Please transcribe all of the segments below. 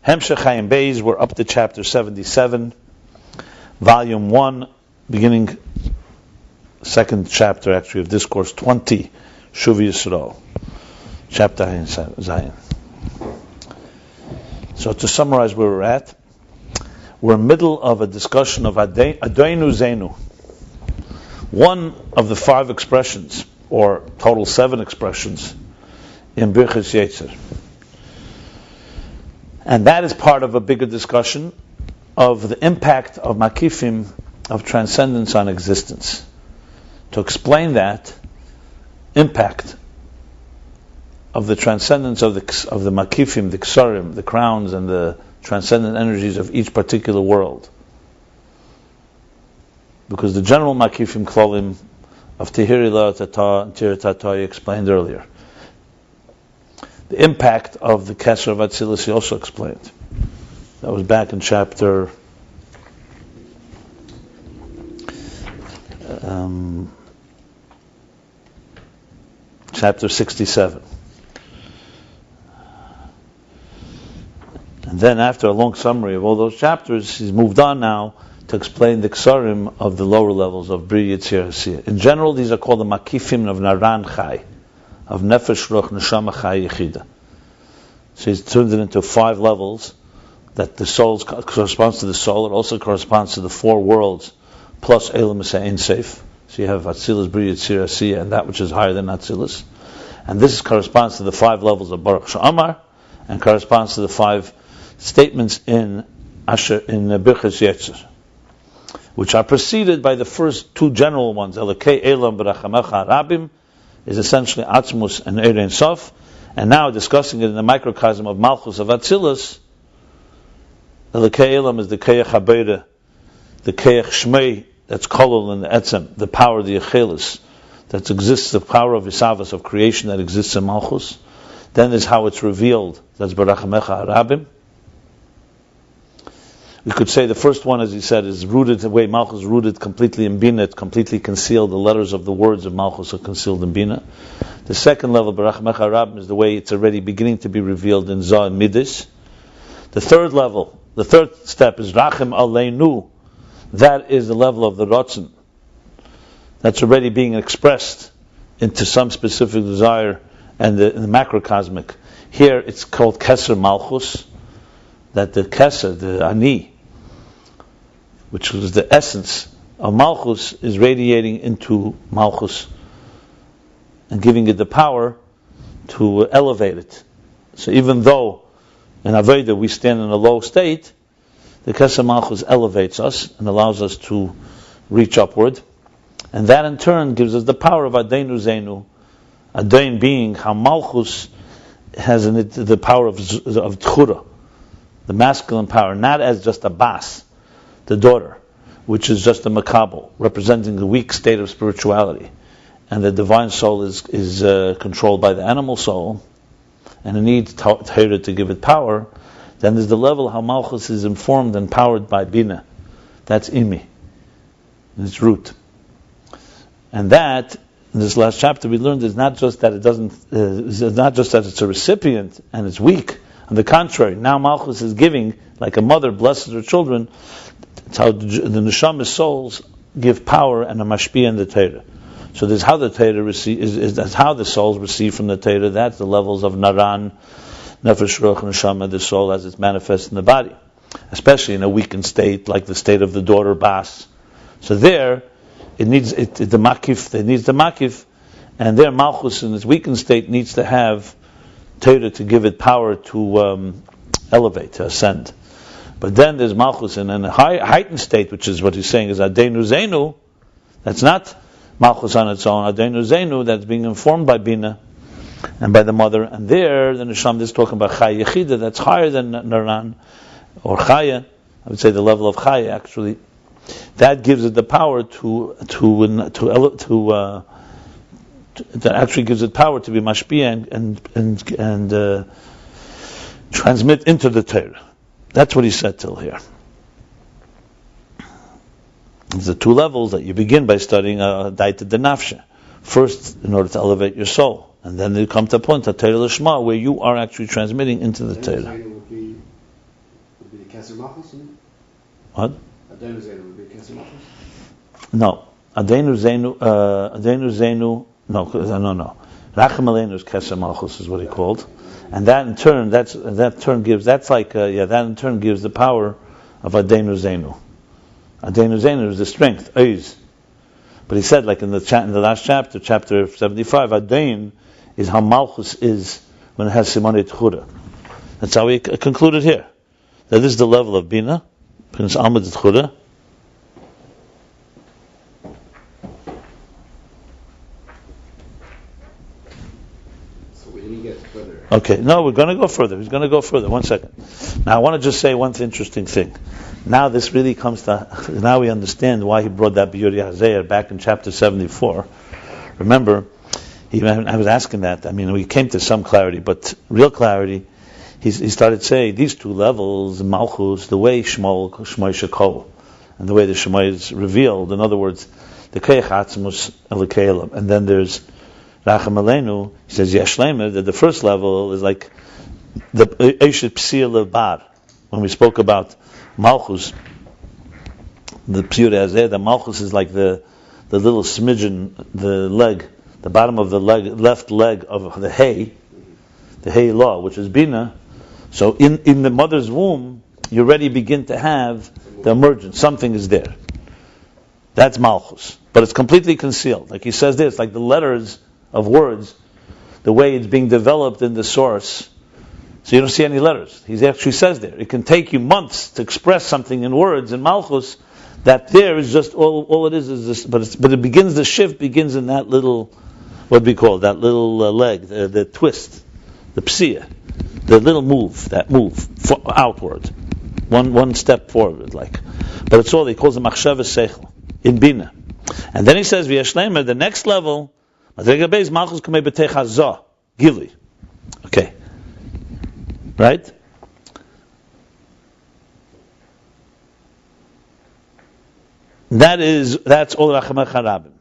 Hemshech Ayin Beis, we're up to chapter 77, volume 1, beginning second chapter actually of Discourse 20, Shuva Yisroel, chapter Zayin. So to summarize where we're at, we're in the middle of a discussion of Adon Uzeinu, one of the 5 expressions, or total 7 expressions, in Birchas Yotzer. And that is part of a bigger discussion of the impact of makifim, of transcendence on existence. To explain that impact of the transcendence of the makifim, the ksarim, the crowns, and the transcendent energies of each particular world. Because the general makifim klolim of Tehiri La Tata and Tir Tata explained earlier. The impact of the Kesser of Atzilus he also explained. That was back in chapter 67. And then after a long summary of all those chapters, he's moved on now to explain the ksarim of the lower levels of Bri Yitzir Hasiyah. In general, these are called the makifim of Naran Chai, of Nefesh Ruch Neshama Chai Yechida. So he's turned it into 5 levels, that the soul corresponds to the soul. It also corresponds to the 4 worlds, plus Elam Ein Seif. So you have Atzilus, Bri Yitzir Hasiyah, and that which is higher than Atzilus. And this corresponds to the 5 levels of Baruch Sha'amar, and corresponds to the 5 statements in Birchas Yotzer, which are preceded by the first 2 general ones. Elokei Elam B'Rachamecha Rabim is essentially Atzmus and Ein Sof, and now discussing it in the microcosm of Malchus of Atzilus. Elokei Elam is the Keach Habeira, the Keach Shmei, that's Kolol in the Etzem, the power of the Achelis, that exists, the power of Isavas, of creation that exists in Malchus. Then there's how it's revealed, that's B'Rachamecha Rabim. We could say the first one, as he said, is rooted, the way Malchus is rooted completely in binah, completely concealed. The letters of the words of Malchus are concealed in binah. The second level, B'Rachamecha Rabim, is the way it's already beginning to be revealed in Zohar and Midas. The third level, the third step is Rachim Aleinu. That is the level of the Ratzon. That's already being expressed into some specific desire and in the macrocosmic. Here it's called Keser Malchus, that the Keser, the Ani, which was the essence of Malchus, is radiating into Malchus and giving it the power to elevate it. So even though in Aveda we stand in a low state, the Keser Malchus elevates us and allows us to reach upward. And that in turn gives us the power of Adon Uzeinu, Adon being how Malchus has in it the power of Tchura, the masculine power, not as just a bas, the daughter, which is just a makabel, representing the weak state of spirituality. And the divine soul is controlled by the animal soul, and it needs Torah to give it power. Then there's the level how Malchus is informed and powered by binah. That's imi, in its root. And that, in this last chapter, we learned is not just that it's a recipient and it's weak. On the contrary, now Malchus is giving, like a mother blesses her children. It's how the neshama souls give power and a mashpia in the Torah. So this is how the Torah that's how the souls receive from the Torah. That's the levels of Naran, Nefesh Ruach Neshama, the soul as it's manifest in the body, especially in a weakened state, like the state of the daughter Bas. So there, it needs the makif, and there Malchus in its weakened state needs to have Torah to give it power to elevate, to ascend. But then there's Malchus in a heightened state, which is what he's saying is Adon Uzeinu. That's not Malchus on its own. Adon Uzeinu, that's being informed by Bina and by the mother. And there, the Neshama is talking about Chaya Yechida, that's higher than Naran, or Chaya. I would say the level of Chaya, actually. That gives it the power that actually gives it power to be mashpia and transmit into the Torah. That's what he said till here. It's the 2 levels that you begin by studying Daita de Nafshe. First, in order to elevate your soul, and then you come to a point, Torah Lishma, where you are actually transmitting into the Torah. Kesser Malchus? What? Adon Uzeinu would be Kesser Malchus? No. Adon Uzeinu, no. Rachem Aleinu is Kesser Malchus is what he called. And that in turn, that in turn gives the power of Adon Uzeinu. Adon Uzeinu is the strength, Oz. But he said, like in the last chapter, chapter 75, Adon is how Malchus is when it has Simonei Tchura. That's how we concluded here. That this is the level of binah, Prince Almad Tchura. So we didn't get further. Okay, no, we're going to go further. He's going to go further. 1 second. Now, I want to just say one interesting thing. Now, this really comes to. Now we understand why he brought that Biyur Yahazeir back in chapter 74. Remember, I was asking that. I mean, we came to some clarity, but real clarity. He started saying these two levels, Malchus, the way Shmoi Shekol, and the way the Shmoi is revealed. In other words, the Keich Atzmus Elikelim, and then there's Rachem Aleinu. He says Yeshlemer, that the first level is like the Eishet Psil Bar. When we spoke about Malchus, the Psir Azeh, the Malchus is like the little smidgen, the leg, the bottom of the left leg of the hay law, which is binah. So in the mother's womb, you already begin to have the emergence. Something is there. That's Malchus. But it's completely concealed. Like he says there, it's like the letters of words, the way it's being developed in the source. So you don't see any letters. He actually says there, it can take you months to express something in words in Malchus, that there is just, all it is this, but it begins, the shift begins in that little, what do we call it, that little leg, the twist, the psia. The little move, outward, one step forward, like. But it's all he calls the machshava seichel in binah, and then he says v'yashlemer, the next level, Ayin Beis Malchus kamei b'tei chazah gili. Okay, right? That's all Rachem Harabim.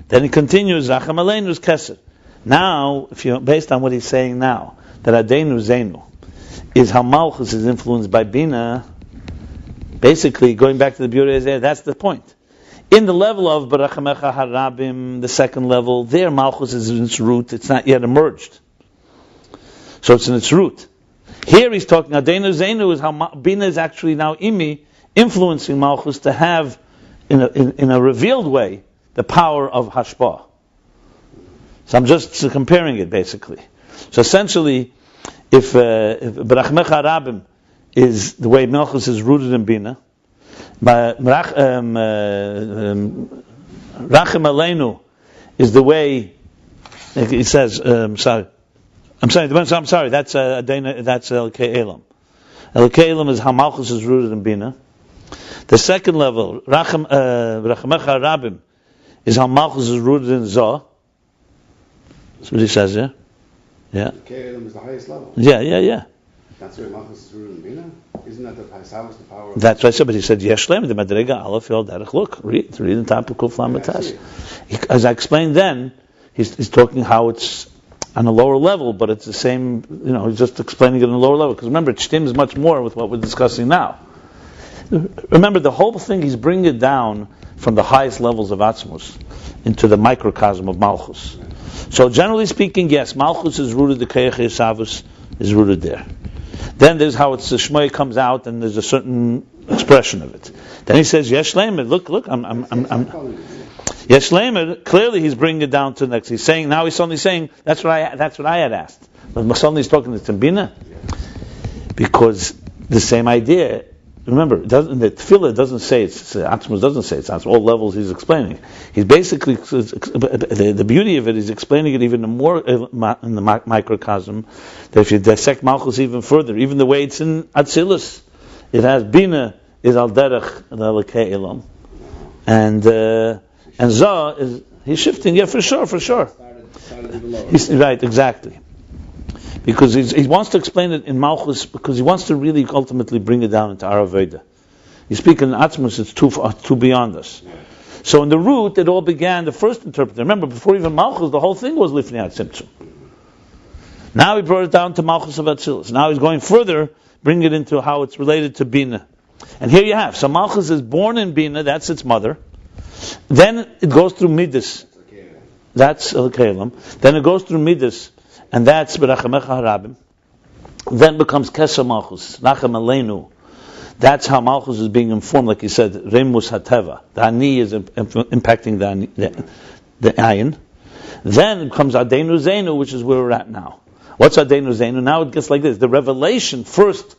Then he continues Rachem Aleinu's Keser. Now, based on what he's saying now, that Adon Uzeinu is how Malchus is influenced by Bina. Basically, going back to the Biyur Yahazeir, that's the point. In the level of Barachamecha Harabim, the second level, there Malchus is in its root. It's not yet emerged, so it's in its root. Here he's talking Adon Uzeinu is how Bina is actually now influencing Malchus to have, in a revealed way, the power of Hashpah. So I'm just comparing it, basically. So essentially, if Barachmech Harabim is the way Malchus is rooted in Bina, Rachem Aleinu is the way, like it says. I'm sorry. That's Elkei Elam. Elkei Elam is how Malchus is rooted in Bina. The second level, Barachmech Harabim, is how Malchus is rooted in Zohar. That's what he says here. Yeah. Kelim is the highest level. Yeah. That's where Malchus is rooted in Binah. Isn't that the Paisav, the power? That's right. So, but he said Yeshlem the Madrega Aleph Yod Derech. Look, read the top of Kuf Lamatas. As I explained then, he's talking how it's on a lower level, but it's the same. He's just explaining it on a lower level. Because remember, it stems much more with what we're discussing now. Remember, the whole thing, he's bringing it down from the highest levels of Atzmus into the microcosm of Malchus. So generally speaking, yes, Malchus is rooted, the Keich Yisavus is rooted there. Then there's how the Shmoi comes out, and there's a certain expression of it. Then he says, Yeshlemer, look, I'm Yeshlemer, clearly he's bringing it down to the next. He's suddenly saying, that's what I had asked. But suddenly he's talking to Timbina. Because the same idea, remember, the tefillah doesn't say Atzmus doesn't say it's all levels he's explaining. He's basically, the beauty of it is explaining it even more in the microcosm, that if you dissect Malchus even further, even the way it's in Atzilus, it has Bina is al derech the Elokei Elam, and Zah is, he's shifting, for sure. He's right, exactly. Because he wants to explain it in Malchus, because he wants to really ultimately bring it down into Araveda. You speak in Atzmus, it's too beyond us. So in the root, it all began, the first interpreter. Remember, before even Malchus, the whole thing was Lifnei Atzimtzum. Now he brought it down to Malchus of Atzilus. Now he's going further, bring it into how it's related to Bina. And here you have, so Malchus is born in Bina, that's its mother. Then it goes through Midas. That's Kalim. Then it goes through Midas, and that's B'Rachamecha Harabim. Then becomes Kesha Malchus, Nachem Aleinu. That's how Malchus is being informed, like he said, Remus Hateva. The Ani is impacting the Ayin. Then comes Adon Uzeinu, which is where we're at now. What's Adon Uzeinu? Now it gets like this. The revelation, first,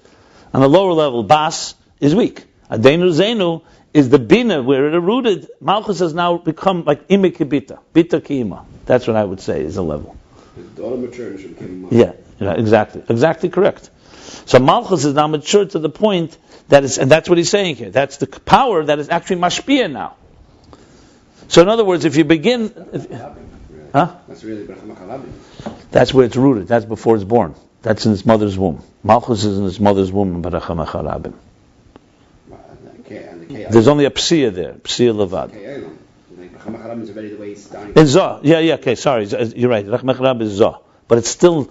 on the lower level, Bas, is weak. Adon Uzeinu is the binah, where it rooted. Malchus has now become like Ime Kibita. Bita Kiima. That's what I would say is a level. The daughter matured and she became yeah, exactly. Exactly correct. So Malchus is now matured to the point that is, and that's what he's saying here. That's the power that is actually mashpia now. So in other words, if you begin... That's really Rabbi. That's where it's rooted. That's before it's born. That's in its mother's womb. Malchus is in its mother's womb. There's only a psia there. Psia levad. In Zoh. Yeah, okay, sorry. You're right. Rachmech is Zoh. But it's still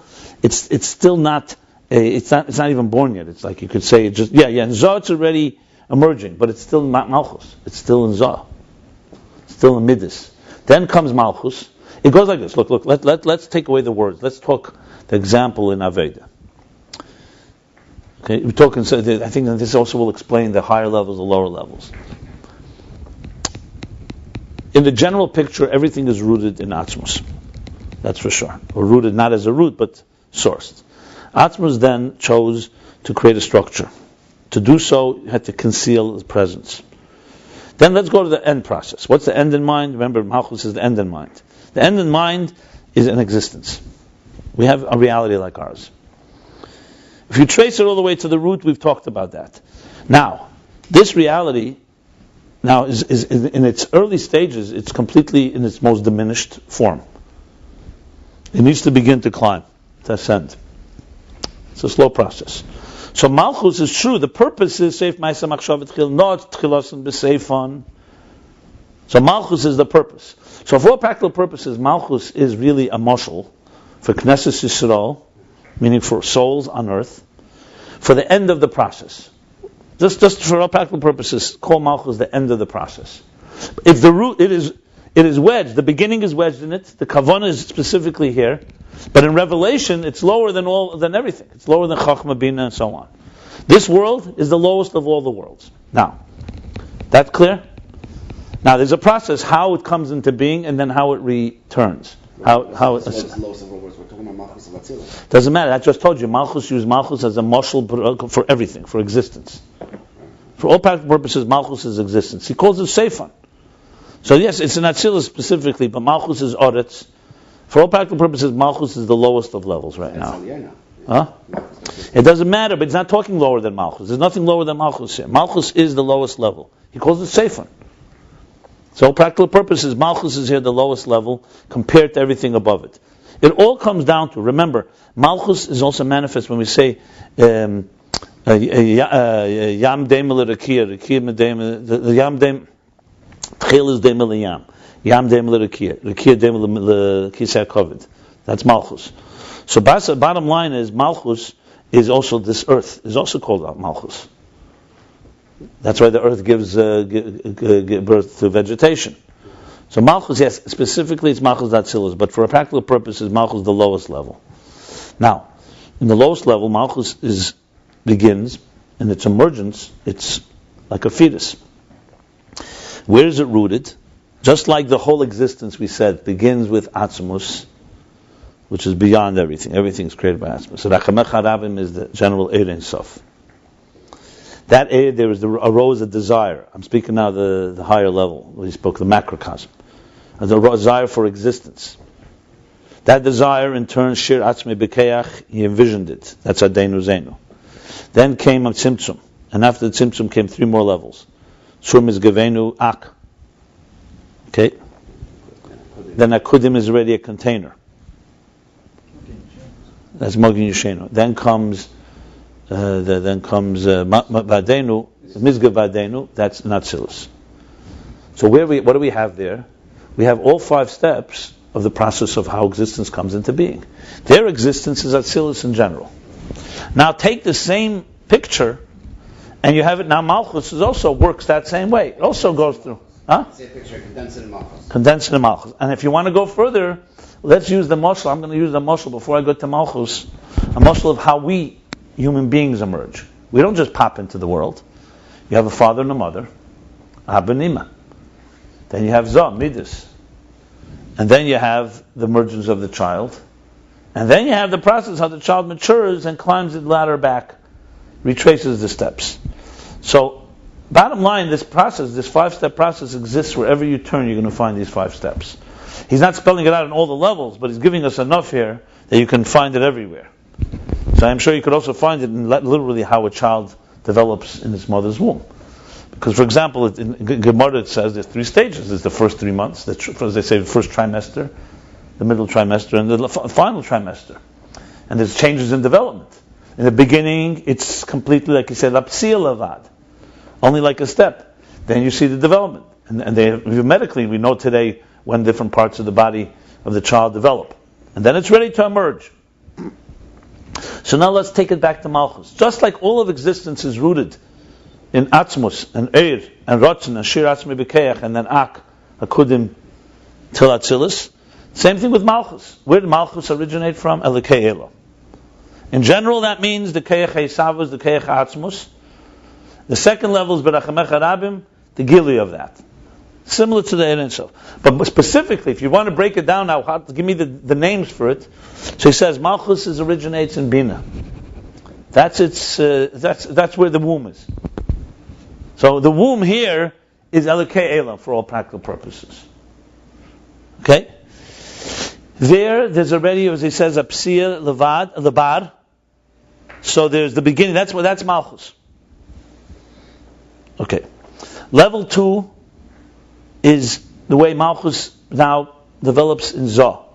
not, it's not even born yet. It's like you could say, in Zoh it's already emerging, but it's still not Malchus. It's still in Zoh. It's still in Midas. Then comes Malchus. It goes like this. Look. Let's take away the words. Let's talk the example in Aveda. Okay, we're talking. So I think that this also will explain the higher levels, the lower levels. In the general picture, everything is rooted in Atzmus. That's for sure. Or rooted not as a root, but sourced. Atzmus then chose to create a structure. To do so, he had to conceal his presence. Then let's go to the end process. What's the end in mind? Remember, Malchus is the end in mind. The end in mind is an existence. We have a reality like ours. If you trace it all the way to the root, we've talked about that. Now, this reality now is in its early stages, it's completely in its most diminished form. It needs to begin to climb, to ascend. It's a slow process. So Malchus is true. The purpose is Seif Ma'aseh Machshav Tchil, not Tchilosan B'Seifon. So Malchus is the purpose. So for all practical purposes, Malchus is really a mashal for Knesset Yisroel, meaning for souls on earth, for the end of the process. Just for all practical purposes, call Malchus the end of the process. If the root, it is wedged, the beginning is wedged in it, the kavanah is specifically here, but in Revelation, it's lower than everything. It's lower than Chachma, Binah, and so on. This world is the lowest of all the worlds. Now, that clear? Now, there's a process how it comes into being and then how it returns. How doesn't matter. I just told you, Malchus used Malchus as a mashal for everything, for existence. For all practical purposes, Malchus is existence. He calls it Seifon. So yes, it's an Atzilus specifically, but Malchus is Oretz. For all practical purposes, Malchus is the lowest of levels right now. It doesn't matter, but it's not talking lower than Malchus. There's nothing lower than Malchus here. Malchus is the lowest level. He calls it Seifon. So practical purposes, Malchus is here the lowest level compared to everything above it. It all comes down to, remember, Malchus is also manifest when we say Yam Deim L'Rakia, the Yam Deim Tchil is Deim L'Yam, Yam Deim L'Rakia, Rakia Deim L'Kisei HaKoved. That's Malchus. So bottom line is, Malchus is also this earth, is also called out Malchus. That's why the earth gives birth to vegetation. So Malchus, yes, specifically it's Malchus Datzilus, but for a practical purpose, is Malchus the lowest level. Now, in the lowest level, Malchus begins, in its emergence, it's like a fetus. Where is it rooted? Just like the whole existence, we said, begins with Atzmus, which is beyond everything. Everything is created by Atzmus. So Rachamech Harabim is the general Eir Ein Sof. That Eir, there is arose a desire. I'm speaking now the higher level. We spoke the macrocosm. A desire for existence. That desire, in turn, Shir Atzmei Bekeach, he envisioned it. That's Adon Uzeinu. Then came a Tzimtzum. And after the Tzimtzum came 3 more levels. Shum is Gevenu Ak. Okay? Then Akudim is already a container. That's Mogin Yeshenu. Then comes Vadenu, Mizga Vadenu, that's Natzilus. So what do we have there? We have all 5 steps of the process of how existence comes into being. Their existence is Atzilus in general. Now take the same picture And you have it now, Malchus also works that same way. It also goes through. Say a picture, condensed in Malchus. Condensed in Malchus. And if you want to go further, let's use the mashal. I'm going to use the mashal before I go to Malchus. A mashal of how we, human beings, emerge. We don't just pop into the world. You have a father and a mother. Abba and Ima. Then you have Zah, Midas. And then you have the emergence of the child. And then you have the process how the child matures and climbs the ladder back, retraces the steps. So, bottom line, this process, this 5-step process exists wherever you turn, you're going to find these 5 steps. He's not spelling it out in all the levels, but he's giving us enough here that you can find it everywhere. So I'm sure you could also find it in literally how a child develops in its mother's womb. Because, for example, in Gemara it says there's 3 stages. There's the first 3 months, as they say, the first trimester, the middle trimester, and the final trimester. And there's changes in development. In the beginning, it's completely, like he said, lapsia lavad, only like a step. Then you see the development. And medically, we know today when different parts of the body of the child develop. And then it's ready to emerge. So now let's take it back to Malchus. Just like all of existence is rooted in Atzmus, and Eir, and Rotzen, and Shir Atzmi Bekeach, and then Ak, Akudim, Til Atzilus. Same thing with Malchus. Where did Malchus originate from? Elikei Elo. In general, that means the Keach Eisavus, the Keach Atzmus. The second level is Berachamecha Rabim, the Gili of that. Similar to the Ein Sof. But specifically, if you want to break it down now, give me the names for it. So he says, Malchus originates in binah. That's where the womb is. So the womb here is Elikei Elam for all practical purposes. Okay? There's already, as he says, a psia levad. So there's the beginning. That's Malchus. Okay. Level 2 is the way Malchus now develops in Zoh.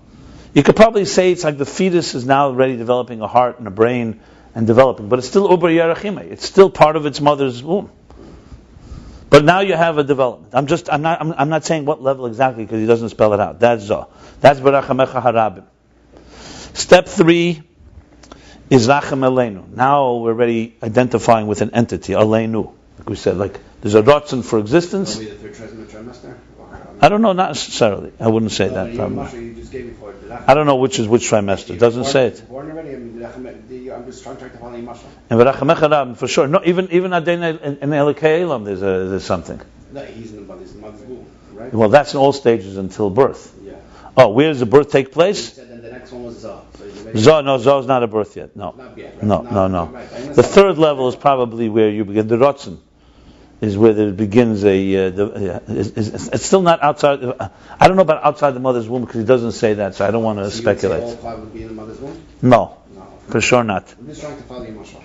You could probably say it's like the fetus is now already developing a heart and a brain and developing, but it's still Uber Yerachime. It's still part of its mother's womb. But now you have a development. I'm not saying what level exactly because he doesn't spell it out. That's Zoh. That's Berachamecha Harabim. Step 3 is Rachem Aleinu. Now we're already identifying with an entity, Aleinu. Like we said, like there's a Rotzen for existence. Probably the third trimester? I don't know, not necessarily. I wouldn't say that. You just gave me for it. I don't know which is which trimester. It doesn't say it. Born already? I'm just trying to follow you, Masha. And Berachamecha Harabim, for sure. No, even Adon in Elikei Elam, there's something. No, he's in the mother's womb, right? Well, that's in all stages until birth. Yeah. Oh, where does the birth take place? You said then the next one was Zoh. Zoh's not a birth yet. No. Not yet, right? No. Right. The third level is probably where you begin. The Rotzen is where there begins it's still not outside. I don't know about outside the mother's womb because he doesn't say that, so I don't want to speculate. All 5 would be in the mother's womb? No, for sure not. I'm just trying to follow you, Masha.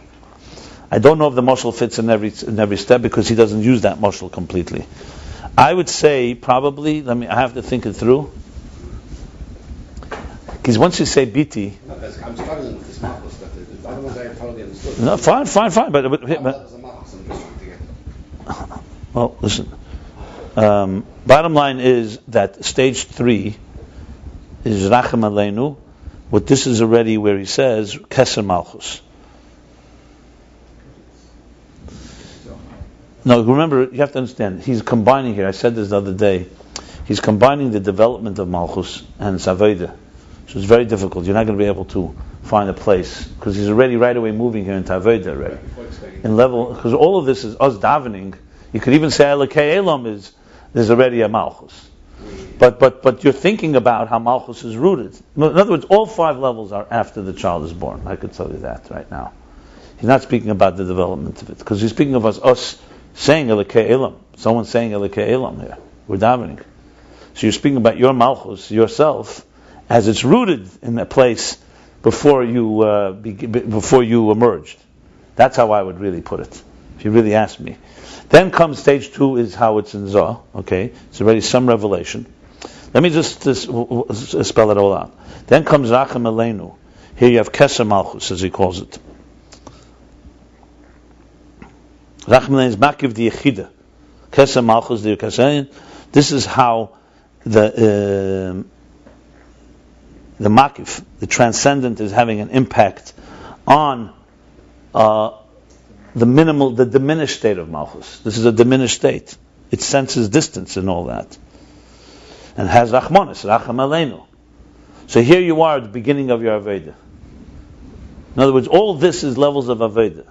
I don't know if the mashal fits in every step because he doesn't use that mashal completely. I would say probably. I have to think it through. Because once you say biti, no, I'm struggling with this Malchus, but the other ones I totally understood. No, fine. But well, listen. Bottom line is that stage 3 is Rachem Aleinu. What this is already where he says Keser Malchus. No, remember, you have to understand, he's combining here, I said this the other day, he's combining the development of Malchus and Saveda. So it's very difficult. You're not going to be able to find a place, because he's already right away moving here in Saveda already. In level, because all of this is us davening, you could even say Elikei Elam there's already a Malchus. But you're thinking about how Malchus is rooted. In other words, all 5 levels are after the child is born. I could tell you that right now. He's not speaking about the development of it, because he's speaking of us saying Elikei Elam. Someone saying Elikei Elam here. We're davening. So you're speaking about your Malchus, yourself, as it's rooted in a place before you emerged. That's how I would really put it, if you really ask me. Then comes stage 2 is how it's in Zoh. Okay, it's already some revelation. Let me just spell it all out. Then comes Rachem Aleinu. Here you have Keser Malchus, as he calls it. Rachem Aleinu is Makiv the Yechida. Keser Malchus the Yekasein. This is how the Makif, the transcendent, is having an impact on the diminished state of Malchus. This is a diminished state. It senses distance and all that. And has Rachmanis, Racham Aleinu. So here you are at the beginning of your Aveda. In other words, all this is levels of Aveda.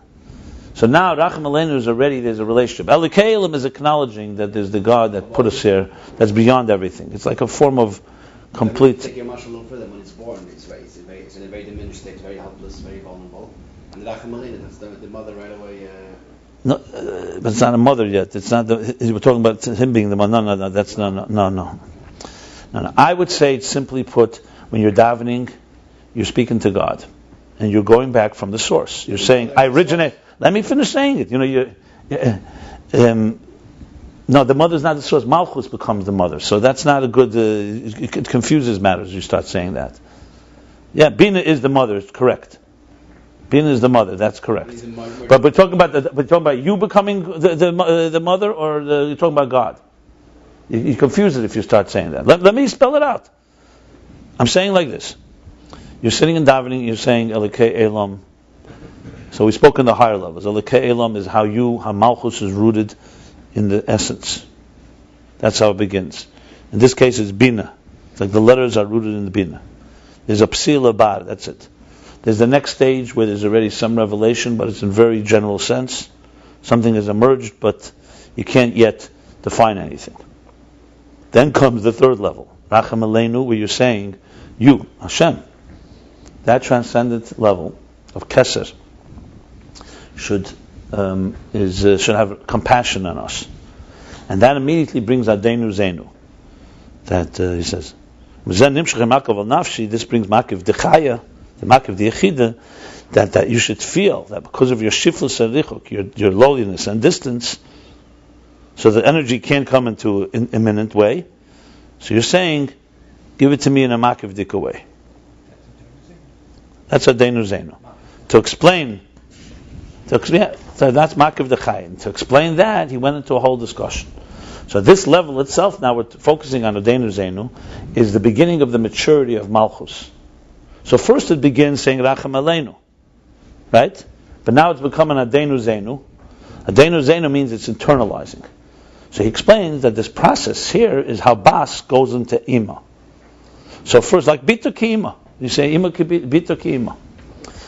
So now Racham Aleinu is already, there's a relationship. Elikei Elam is acknowledging that there's the God that put us here, that's beyond everything. It's like a form of complete... Take your much a little further. When it's born, it's in a very diminished state, very helpless, very vulnerable. And the Racham Aleinu, that's the mother right away... No, but it's not a mother yet. It's not. We're talking about him being the mother. No. That's no. I would say, simply put, when you're davening, you're speaking to God, and you're going back from the source. You're saying, "I originate." Let me finish saying it. No, the mother's not the source. Malchus becomes the mother, so that's not a good. It confuses matters. You start saying that. Yeah, binah is the mother. It's correct. Binah is the mother. That's correct. But we're talking about you becoming the mother, or you're talking about God. You confuse it if you start saying that. Let me spell it out. I'm saying like this: you're sitting in davening. You're saying Elikei Elam. So we spoke in the higher levels. Elikei Elam is how Malchus is rooted in the essence. That's how it begins. In this case, it's binah. It's like the letters are rooted in the binah. There's a psila bar. That's it. There's the next stage where there's already some revelation, but it's in very general sense. Something has emerged, but you can't yet define anything. Then comes the third level, Racham Aleinu, where you're saying, you, Hashem. That transcendent level of Keser should have compassion on us. And that immediately brings Adenu Zeinu. That he says, this brings Makiv Dechaya, the Makiv Diachida, that you should feel that because of your shiflus arichuk, your lowliness and distance, so the energy can't come into an imminent way. So you're saying, give it to me in a Makiv Dika way. That's Adenu Zeinu. To explain, so that's Makiv Dechayim. To explain that, he went into a whole discussion. So this level itself, now we're focusing on Adenu Zeinu, is the beginning of the maturity of Malchus. So first it begins saying Racham Aleinu, right? But now it's become an Adenu Zeinu. Adenu Zeinu means it's internalizing. So he explains that this process here is how Bas goes into Ima. So first, like Bita ki Ima. You say Ima ki Bita ki Ima.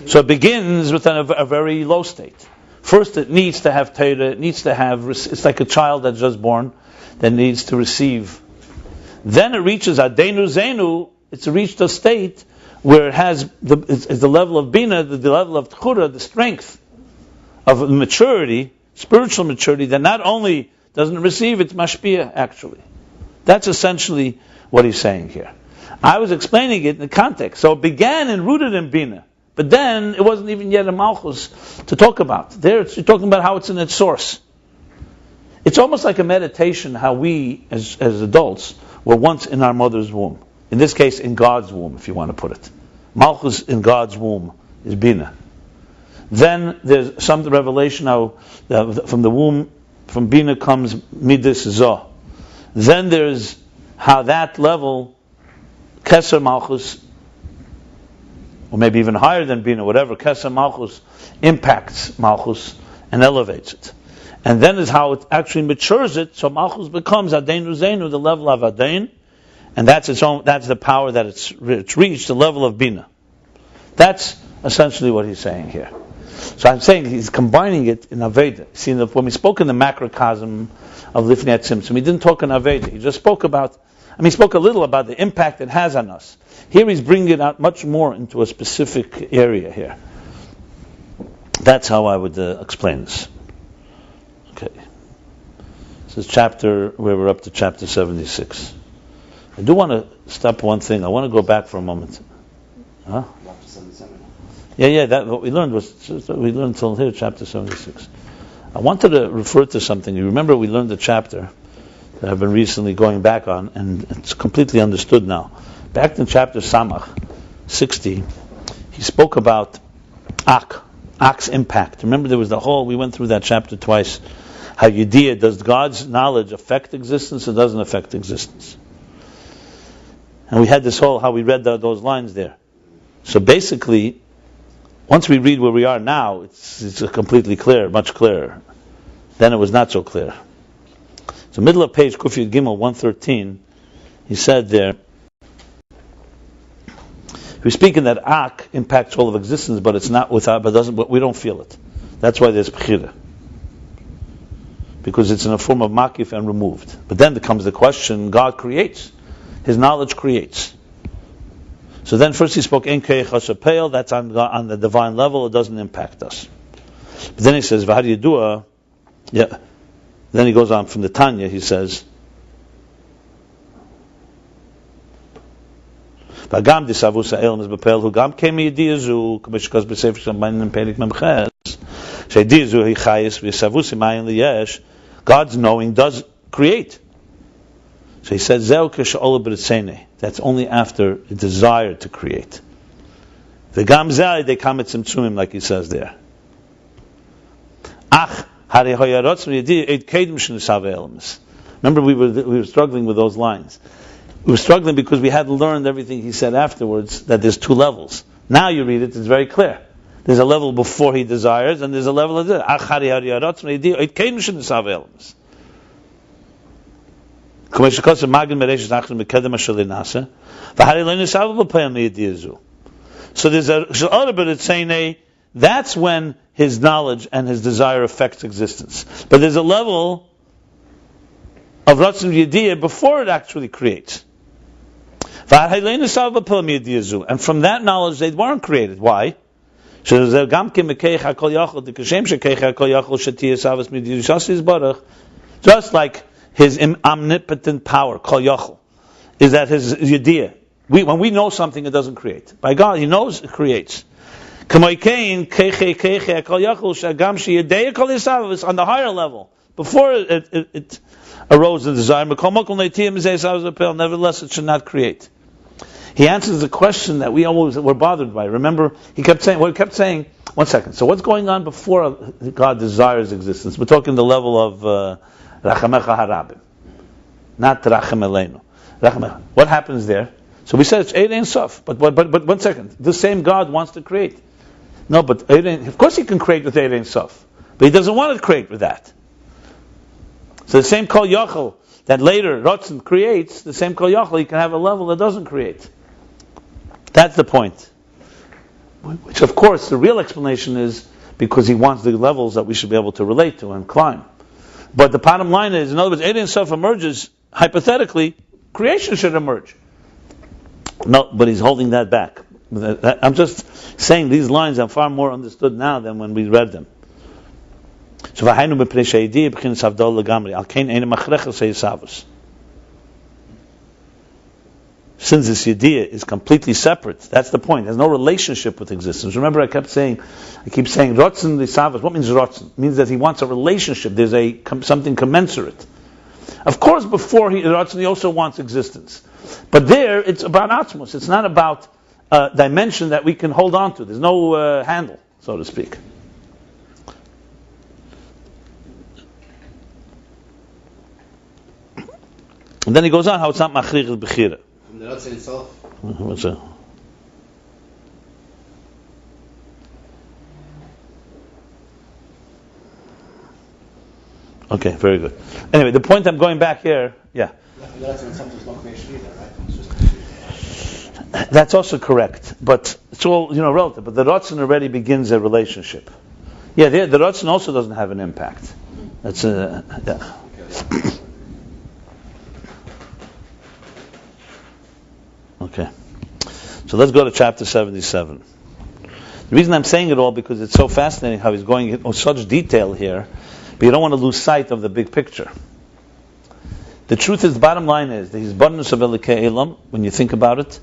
So it begins with a very low state. First it needs to have Torah, it's like a child that's just born that needs to receive. Then it reaches Adenu Zeinu, it's reached a state where it has it's the level of Binah, the level of Tchura, the strength of maturity, spiritual maturity, that not only doesn't receive, it's mashpia actually. That's essentially what he's saying here. I was explaining it in the context. So it began and rooted in Binah, but then it wasn't even yet a Malchus to talk about. There you're talking about how it's in its source. It's almost like a meditation how we, as adults, were once in our mother's womb. In this case, in God's womb, if you want to put it. Malchus in God's womb is Binah. Then there's some revelation how from the womb, from Binah comes Midas Zoh. Then there's how that level, Keser Malchus, or maybe even higher than Binah, whatever, Keser Malchus impacts Malchus and elevates it. And then is how it actually matures it, so Malchus becomes Adenu Zeinu, the level of Adon, and that's the power that it's reached, the level of Binah. That's essentially what he's saying here. So I'm saying he's combining it in Aveda. See, when we spoke in the macrocosm of Lifnei Tzimtzum, he didn't talk in Aveda. He just spoke he spoke a little about the impact it has on us. Here he's bringing it out much more into a specific area here. That's how I would explain this. Okay. This is where we're up to chapter 76. I do want to stop one thing. I want to go back for a moment. Huh? Yeah. That what we learned until here, chapter 76. I wanted to refer to something. You remember we learned a chapter that I've been recently going back on, and it's completely understood now. Back in chapter Samach 60, he spoke about Ak's impact. Remember we went through that chapter twice. How Yediyah, does God's knowledge affect existence or doesn't affect existence? And we had how we read those lines there. So basically, Once we read where we are now, it's completely clear, much clearer. Then it was not so clear. So middle of page Kufiyud Gimel 113, he said there, we're speaking that Ak impacts all of existence, but it's not without, but we don't feel it. That's why there's Bechira. Because it's in a form of Makif and removed. But then comes the question, God creates. His knowledge creates. So then first he spoke Ein Keich Hasapel, that's on the divine level, it doesn't impact us. But then he says, V'had Yedua, yeah. Then he goes on from the Tanya, he says, V'agam disavus ha'elam is b'pel, hu gam kemi yediyazu, k'mishkas b'sefer shambayin and perik memches, she'yediyazu hi chayis v'yisavus imayin liyesh, God's knowing does create. So he says, Zeu k'sha'ola b'ritzene, that's only after a desire to create. V'gam zeh they come at tzimtzumim, like he says there. Ach, remember, we were struggling with those lines. We were struggling because we hadn't learned everything he said afterwards, that there's two levels. Now you read it, it's very clear. There's a level before he desires, and there's a level of this. So there's a other bit of saying that's when his knowledge and his desire affects existence. But there's a level of Ratzon Yediyah before it actually creates. And from that knowledge they weren't created. Why? Just like his omnipotent power, Kol Yachol, is that his Yediyah. When we know something, it doesn't create. By God, he knows it creates. On the higher level, before it arose the desire, nevertheless it should not create. He answers the question that we always were bothered by. Remember, he kept saying, one second, so what's going on before God desires existence? We're talking the level of Rachamecha Harabim, not Rachem Eleinu. What happens there? So we said it's Eid Ein Sof, but 1 second, the same God wants to create. No, but of course he can create with Eid Ein Sof, but he doesn't want to create with that. So the same Kol Yachol that later Ratzon creates, the same Kol Yachol, he can have a level that doesn't create. That's the point. Which of course the real explanation is because he wants the levels that we should be able to relate to and climb. But the bottom line is, in other words, Eid Ein Sof emerges, hypothetically, creation should emerge. No, but he's holding that back. I'm just saying these lines are far more understood now than when we read them. So since this idea is completely separate, that's the point. There's no relationship with existence. Remember, I keep saying, Rotzen Lisavos. What means Rotzen? It means that he wants a relationship. There's something commensurate. Of course, before Rotzen, he also wants existence. But there, it's about Atzmos. It's not about a dimension that we can hold on to. There's no handle, so to speak. And then he goes on how it's not Machrich al-Bechira. From the Ratzon itself. What's that? Okay, very good. Anyway, the point I'm going back here, yeah. That's also correct, but it's all relative. But the Ratzon already begins a relationship. Yeah, the Ratzon also doesn't have an impact. That's yeah. Okay, so let's go to chapter 77. The reason I'm saying it all because it's so fascinating how he's going into such detail here, but you don't want to lose sight of the big picture. The truth is, the bottom line is that his bonus of Elikei Elam, when you think about it,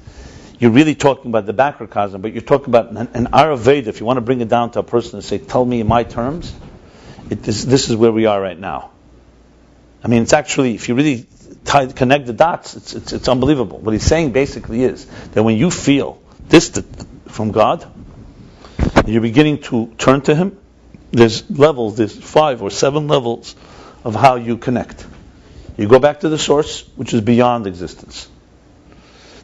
you're really talking about the macrocosm, but you're talking about an Ayurveda. If you want to bring it down to a person and say, tell me in my terms, this is where we are right now. I mean, it's actually, if you really connect the dots, it's unbelievable. What he's saying basically is that when you feel distant from God, you're beginning to turn to Him, there's 5 or 7 levels of how you connect. You go back to the source, which is beyond existence.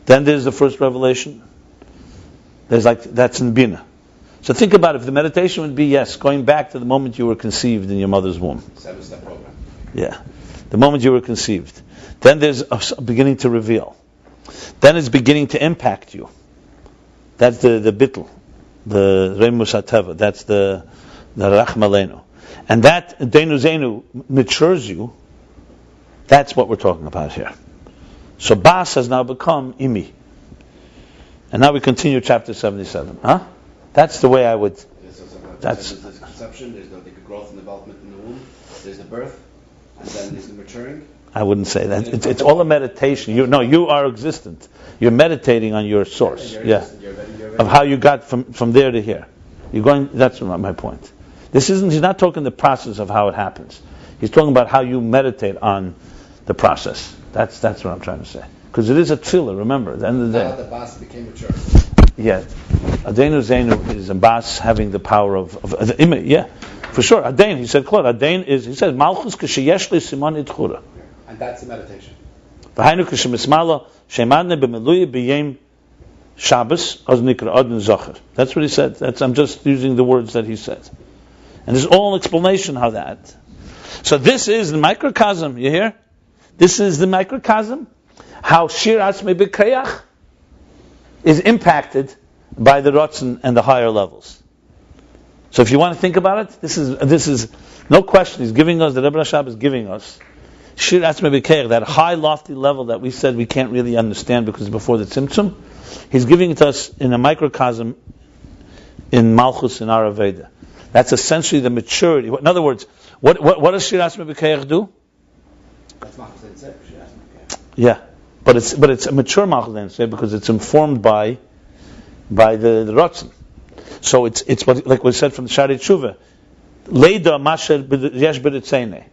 Then there's the first revelation. That's in binah. So think about it. If the meditation would be, yes, going back to the moment you were conceived in your mother's womb. 7-step program. Yeah. The moment you were conceived. Then there's a beginning to reveal. Then it's beginning to impact you. That's the bittul, the remus hateva. That's the rachmalenu. And that Uzeinu matures you. That's what we're talking about here. So Bas has now become Imi. And now we continue chapter 77. Huh? That's the way I would... There's conception, there's the growth and development in the womb, there's the birth, and then there's the maturing. I wouldn't say that. It's all a meditation. You are existent. You're meditating on your source. You're of how you got from there to here. You're going. That's my point. He's not talking the process of how it happens. He's talking about how you meditate on the process. That's what I'm trying to say. Because it is a tefillah, remember, at the end of the day. How the bas became mature. Yeah. Adon Uzeinu is a bas having the power of yeah, for sure. Adon, he said, Adon is, he says, Malchus kasheyesh li siman itchura. And that's the meditation. V'hainu kashemismala shemadne b'meluye b'yem Shabbos az nikra Adon Zohar. That's what he said. I'm just using the words that he said. And there's all explanation how that. So this is the microcosm, you hear? This is the microcosm. How Shir Atzmei B'Kayach is impacted by the Ratzon and the higher levels. So if you want to think about it, this is no question. He's giving us, the Rebbe Rashab is giving us Shir Atzmei B'Kayach, that high lofty level that we said we can't really understand because before the Tzimtzum. He's giving it to us in a microcosm in Malchus and Araveda. That's essentially the maturity. In other words, what does Shir Atzmei B'Kayach do? That's Malchus and Shir Atzmei B'Kayach. Yeah, but it's a mature Malchus because it's informed by the Ratzon. So it's what, like we said from the Shari Teshuvah, Leida Masher Yesh B'Ritzeinei.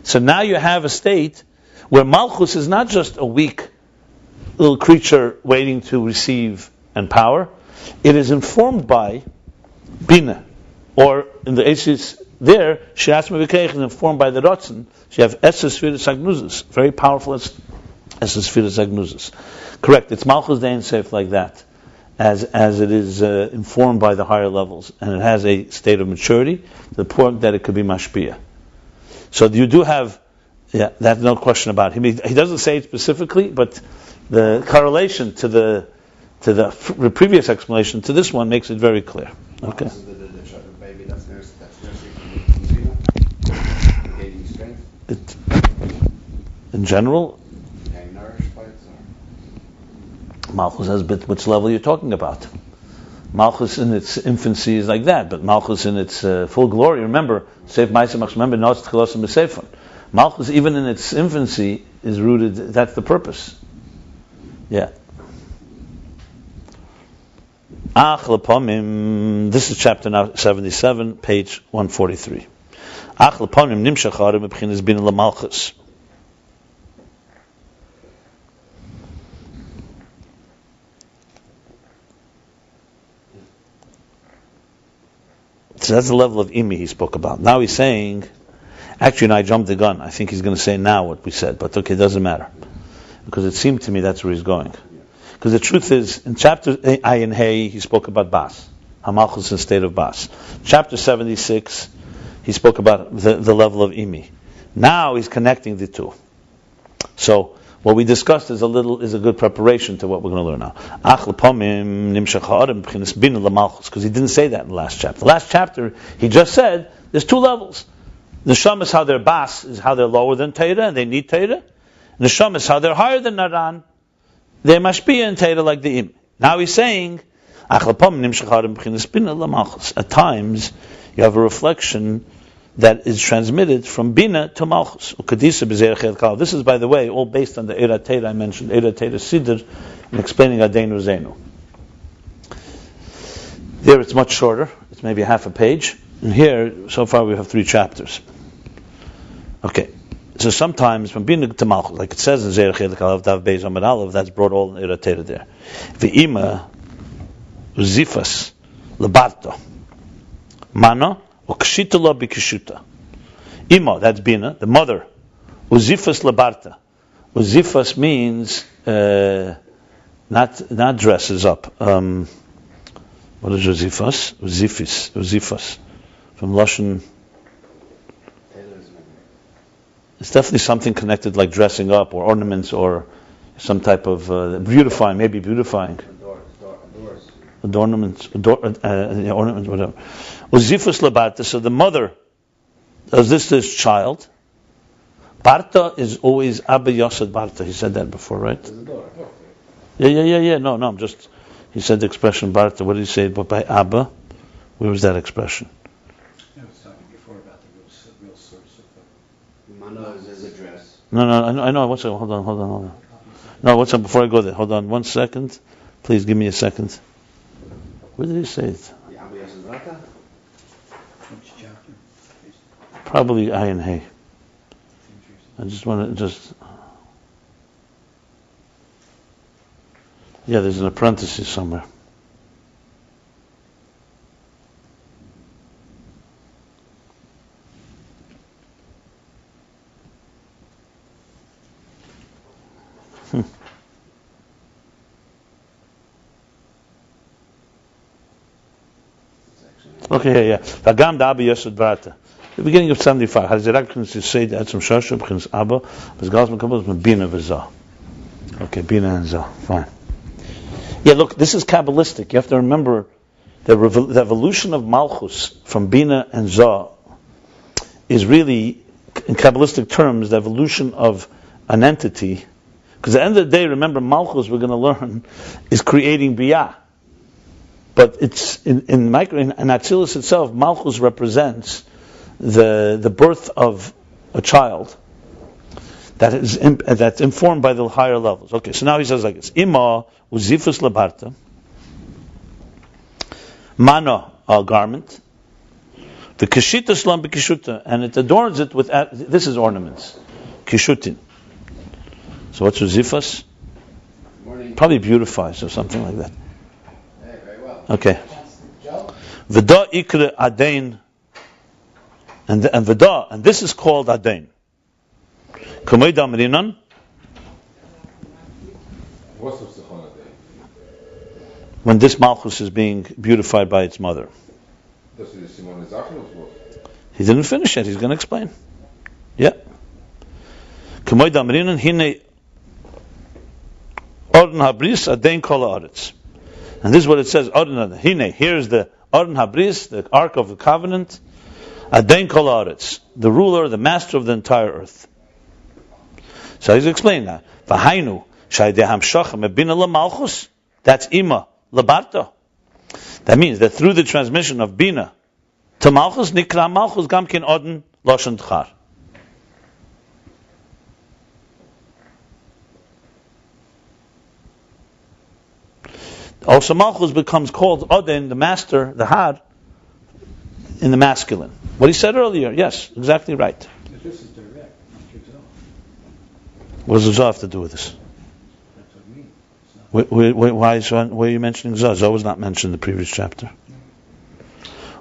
So now you have a state where Malchus is not just a weak little creature waiting to receive and power. It is informed by binah, or in the Aces there, Shir Atzmei B'Kayach is informed by the Ratzon. So you have Esses Firas Agnuzes, very powerful Esses Firas Agnuzes. Correct, it's Malchus Dein Seif like that, as it is informed by the higher levels, and it has a state of maturity to the point that it could be mashpia. So you do have, that's no question about him. He doesn't say it specifically, but the correlation to the previous explanation to this one makes it very clear. Okay. The baby that's nursing gaining strength. In general, getting nourished by it. Malchus has which level you're talking about. Malchus in its infancy is like that, but Malchus in its full glory, remember, Malchus even in its infancy is rooted. That's the purpose. Yeah. This is chapter now 77, page 143. So that's the level of imi he spoke about. Now he's saying, actually, I jumped the gun. I think he's going to say now what we said, but okay, it doesn't matter. Because it seemed to me that's where he's going. Because the truth is, in chapter Ayin Hey, he spoke about Bas, Hamalchus in state of Bas. Chapter 76, he spoke about the level of Imi. Now he's connecting the two. So what we discussed is a good preparation to what we're going to learn now. Because he didn't say that in the last chapter. The last chapter, he just said there's two levels. The Neshama is how they're Bas, is how they're lower than Teira, and they need Teira. Neshama is how they're higher than Naran. They must be in Teira like the Im. Now he's saying, at times you have a reflection that is transmitted from Bina to Malchus. This is, by the way, all based on the Eira Teira I mentioned, Eira Teira Sidr, in explaining Adon Uzeinu. There it's much shorter. It's maybe half a page. And here, so far we have 3 chapters. Okay. So sometimes from Bina to Malchus, like it says in Zeir Chelik Alav Dav Beis Amud Aleph, that's brought all in Eira there. Ve'ima uzifas lebarto mano ukshita lo bikishuta. Ima, that's Bina, the mother. Uzifas lebarta. Uzifas means not dresses up. What is Uzifas? Uzifas. From Lashon. It's definitely something connected like dressing up or ornaments or some type of beautifying, maybe beautifying. Ornaments, whatever. Uzifus labarta, so the mother does this child. Barta is always Abba Yosed Barta. He said that before, right? Yeah. No, I'm just, he said the expression Barta. What did he say but by Abba? Where was that expression? I was talking before about the real source of the... Mana is a dress. No, I know. One second. Hold on. No, one second. Before I go there, hold on 1 second. Please give me a second. Where did he say it? Probably Ayin Hey. I just want to yeah, there's an apprentice somewhere. Okay, yeah. Vagam da Abba Yosed Barta. The beginning of 75. Hazirak can say that some shashub kins Abba, but Gals McCombs with binah v'zah. Okay, binah and zah. Fine. Yeah, look, this is Kabbalistic. You have to remember the evolution of Malchus from binah and zah is really, in Kabbalistic terms, the evolution of an entity. Because at the end of the day, remember, Malchus, we're going to learn, is creating biyah. But it's in Atzilus itself, Malchus represents the birth of a child that's informed by the higher levels. Okay, so now he says like this: Ima uzifus labarta, mana, a garment, the kishita slam b'kishuta, and it adorns it with this is ornaments, kishutin. So what's uzifus? Probably beautifies or something like that. Very well. Okay. V'da ikre Adon, and v'da, and this is called Adon. Kamei damrinan. When this Malchus is being beautified by its mother. He didn't finish it. He's going to explain. Yeah. Kamei damrinan hine Adon habris Adon kol haaretz. And this is what it says. Adon hine. Here's the Adon habris, the Ark of the Covenant. Adon kol haaretz, the ruler, the master of the entire earth. So he's explaining that. V'hainu shaydei hamshachah mebina lamalchus. That's ima labarta. That means that through the transmission of bina to malchus, nikra malchus gamkin Adon lashon tchar. Also, Malchus becomes called Adon, the master, the Had, in the masculine. What he said earlier, yes, exactly right. But this is direct, not your Zohar. What does the Zohar have to do with this? That's what it means. Why are you mentioning Zohar? Zohar was not mentioned in the previous chapter.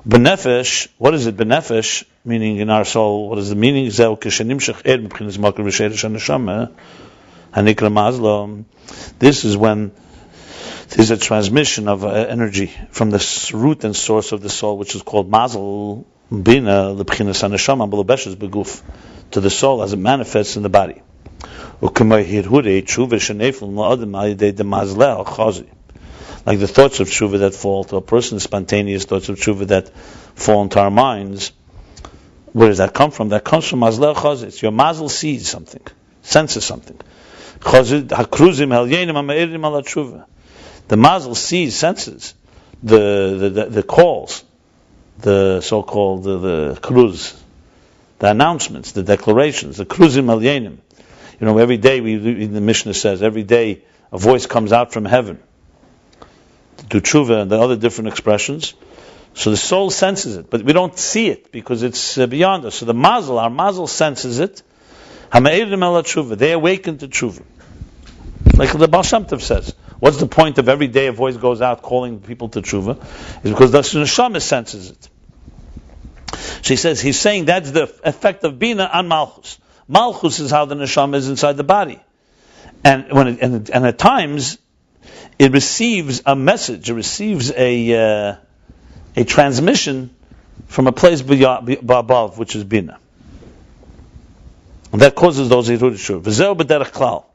Benefesh, what is it? Benefesh, meaning in our soul, what is the meaning? This is when there's a transmission of energy from the root and source of the soul, which is called mazal, binah, l'bchinas haneshama, b'lobeshes beguf, to the soul as it manifests in the body. Like the thoughts of teshuvah that fall to a person, spontaneous thoughts of teshuvah that fall into our minds. Where does that come from? That comes from mazal chazit. Your mazal sees something, senses something. The mazal sees, senses the calls, the so-called the kruz, the announcements, the declarations, the kruzim al yenim. You know, every day the Mishnah says, every day a voice comes out from heaven to do teshuvah and the other different expressions. So the soul senses it, but we don't see it because it's beyond us. So the mazal, our mazal senses it. They awaken to teshuvah. Like the Baal Shem Tov says, what's the point of every day a voice goes out calling people to teshuvah? Is because the neshama senses it. So he says, he's saying that's the effect of bina on Malchus. Malchus is how the neshama is inside the body. And at times, it receives a message, it receives a transmission from a place above, which is binah. And that causes those hirud shuv. V'zeu b'derech klal.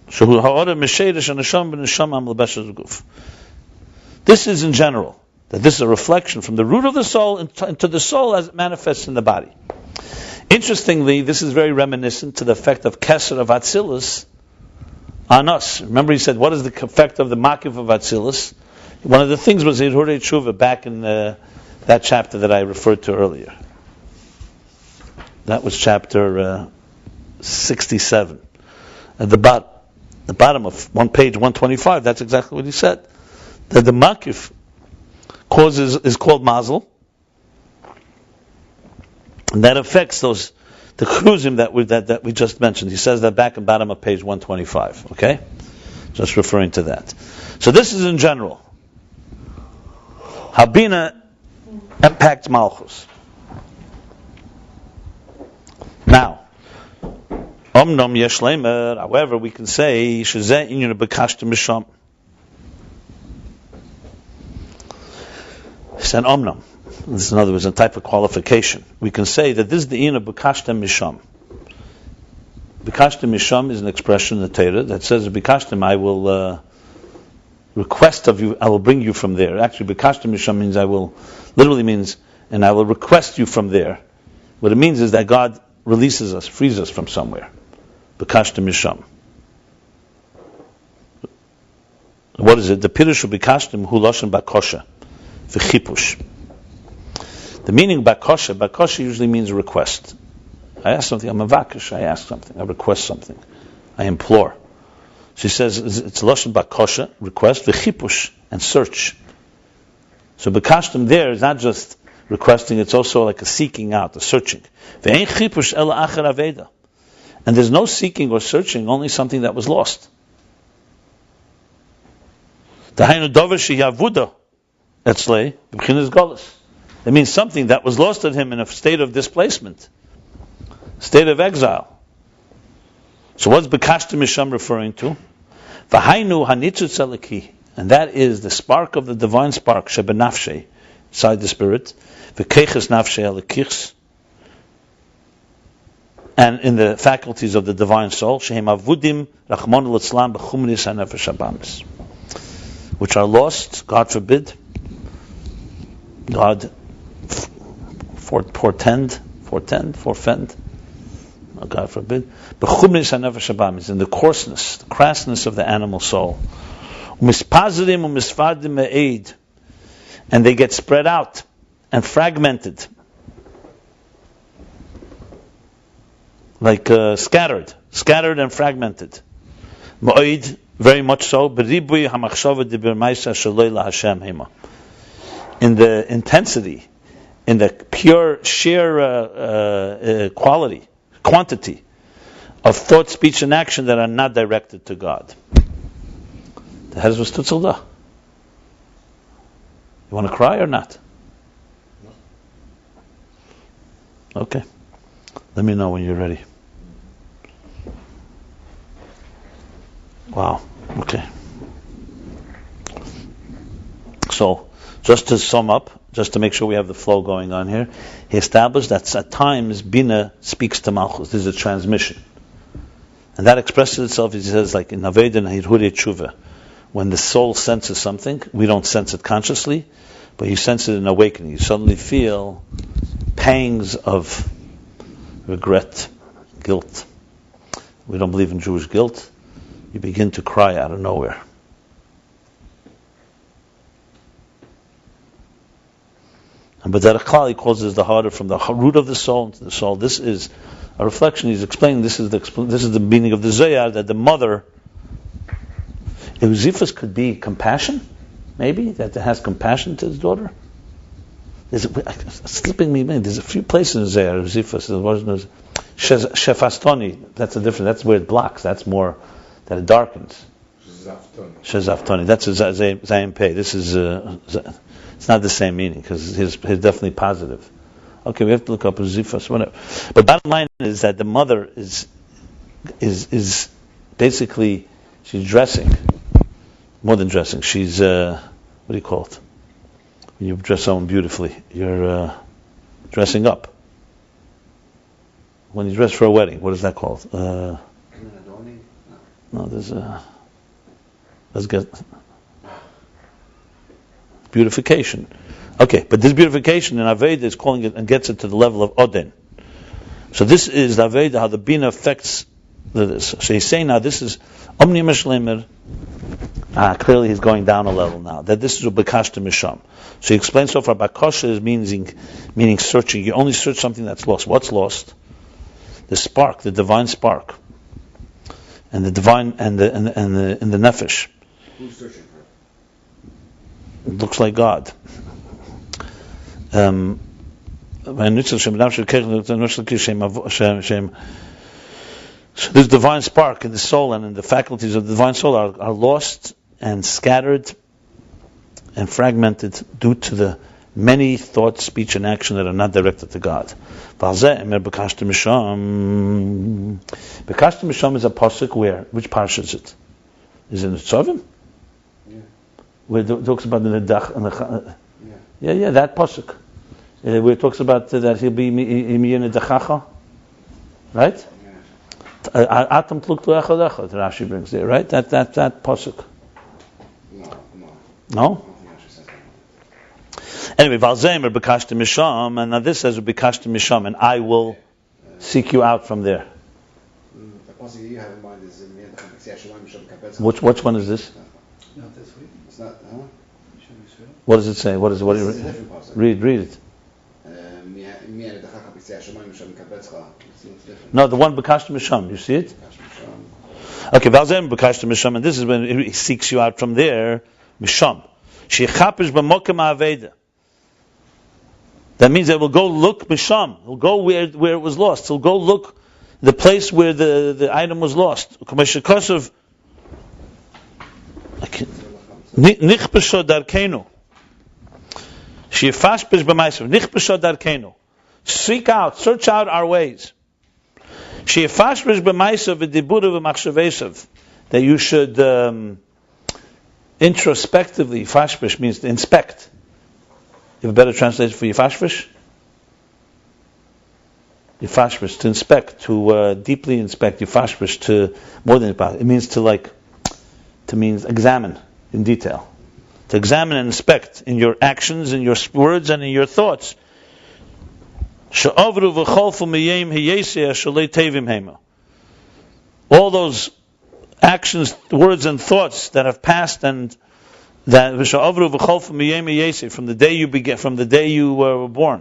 Shehu ha'orah m'sheiresh ha'neshama b'neshama ha'melebeshes ha'guf. This is in general, that this is a reflection from the root of the soul into the soul as it manifests in the body. Interestingly, this is very reminiscent to the effect of Keser of Atzilus on us. Remember, he said, what is the effect of the Makif of Atzilus? One of the things was Hirurei Teshuvah back in that chapter that I referred to earlier. That was chapter 67. At the bottom of page 125, that's exactly what he said. That the Makif is called mazal, and that affects the chruzim that we just mentioned. He says that back in bottom of page 125. Okay, just referring to that. So this is in general. Habina impacts Malchus. Now, omnom yesh leimer. However, we can say shezeh inyan bekashtem misham. It's an omnom. This is, in other words, a type of qualification. We can say that this is the inyan bekashtem misham. Bekashtem misham is an expression in the Torah that says, "Bekashtem, I will request of you, I will bring you from there." Actually, bekashtem misham means literally means, and I will request you from there. What it means is that God releases us, frees us from somewhere. Bekashtem misham. What is it? The pirush of bekashtem hu lashon bakosha, v'chipush. The meaning bakosha usually means request. I ask something, I'm a vakish, I ask something, I request something, I implore. She says it's lashon bakosha, request, v'chipush, and search. So bekashtem there is not just requesting, it's also like a seeking out, a searching. Ve'ein chipush ela acher aveda. And there's no seeking or searching, only something that was lost. Dahainu dover sheyavuda etzlei b'chinas galus. It means something that was lost at him in a state of displacement, state of exile. So what's bekashtem misham referring to? V'hainu hanitzutz eliki, and that is the spark of the divine spark shebenafshei, inside the spirit, v'keiches nafshei elikichs, and in the faculties of the divine soul, shehem avudim rachmon l'tzlam b'chumris hanefesh habamis, which are lost, God forbid, God forfend, God forbid, b'chumris hanefesh habamis, in the coarseness, the crassness of the animal soul, u'mispazirim u'misfadim me'eid, and they get spread out and fragmented, like scattered and fragmented. Ma'id, very much so. B'ribui hamachshava dibir ma'isa shaloi laHashem hema. In the intensity, in the pure, sheer quantity of thought, speech, and action that are not directed to God. The head was tutzalda. You want to cry or not? Okay. Let me know when you're ready. Wow. Okay. So, just to sum up, just to make sure we have the flow going on here, he established that at times binah speaks to Malchus. There's a transmission. And that expresses itself, he says, like in Aved and Hirurei Teshuvah. When the soul senses something, we don't sense it consciously, but you sense it in awakening. You suddenly feel pangs of regret, guilt. We don't believe in Jewish guilt. You begin to cry out of nowhere. And B'derech Klal, he calls this the harder from the root of the soul into the soul. This is a reflection. He's explaining this is the meaning of the Zohar, that the mother, Euzifus could be compassion, maybe, that has compassion to his daughter. It's slipping me in. There's a few places there, Euzifus, Shefastoni, that's where it blocks, that's more, that it darkens. Shezaftoni, that's a Zayin Pei. This is, it's not the same meaning, because he's definitely positive. Okay, we have to look up Euzifus, whatever. But bottom line is that the mother is basically She's dressing. More than dressing. She's, what do you call it? When you dress someone beautifully, you're dressing up. When you dress for a wedding, what is that called? Adorning? No, let's get beautification. Okay, but this beautification in Aveda is calling it and gets it to the level of Adon. So this is the Aveda, how the binah affects this. So he's saying now this is Omni Mishlemer. Clearly he's going down a level now. That this is a Bekashta Misham. So he explains so far Bakasha is meaning searching. You only search something that's lost. What's lost? The spark, the divine spark. And the divine and the nefesh. Who's searching for it? It looks like God. So this divine spark in the soul and in the faculties of the divine soul are lost and scattered and fragmented due to the many thoughts, speech, and action that are not directed to God. Bekashta Misham is a pasuk where? Which parsha is it? Is it in the Tzavim? Yeah. Where it talks about the Nedach and the yeah, that pasuk. Where it talks about that he'll be Imiyah Nedachacha, right? Atam tluktu echad echad. Rashi brings there, right? That pasuk. No. Anyway, Valzemer Bekashta Misham, and now this says Bekashta Misham, and I will seek you out from there. The pasuk you have in mind is Which one is this? Not this week. It's not, huh? What does it say? What is it? This is a different pasuk. Read it. It's different. No, the one Bekashta Misham. You see it? Okay, Valzemer Bekashta Misham, and this is when he seeks you out from there. Misham. Shechapish b'mokem ha'aveda. That means that we'll go look Misham. We'll go where it was lost. We'll go look the place where the item was lost. Nichpesho darkeinu. Sheyifashpish b'maisav. Nichpesho darkeinu. Seek out, search out our ways. Sheyifashpish b'maisav v'dibura v'machshavesav. That you should introspectively, fashpish means to inspect. You have a better translation for yifashpish? Yifashpish, to inspect, to deeply inspect. Yifashpish, to more than it means to means examine in detail. To examine and inspect in your actions, in your words, and in your thoughts. All those actions, words, and thoughts that have passed, and that from the day you began, from the day you were born,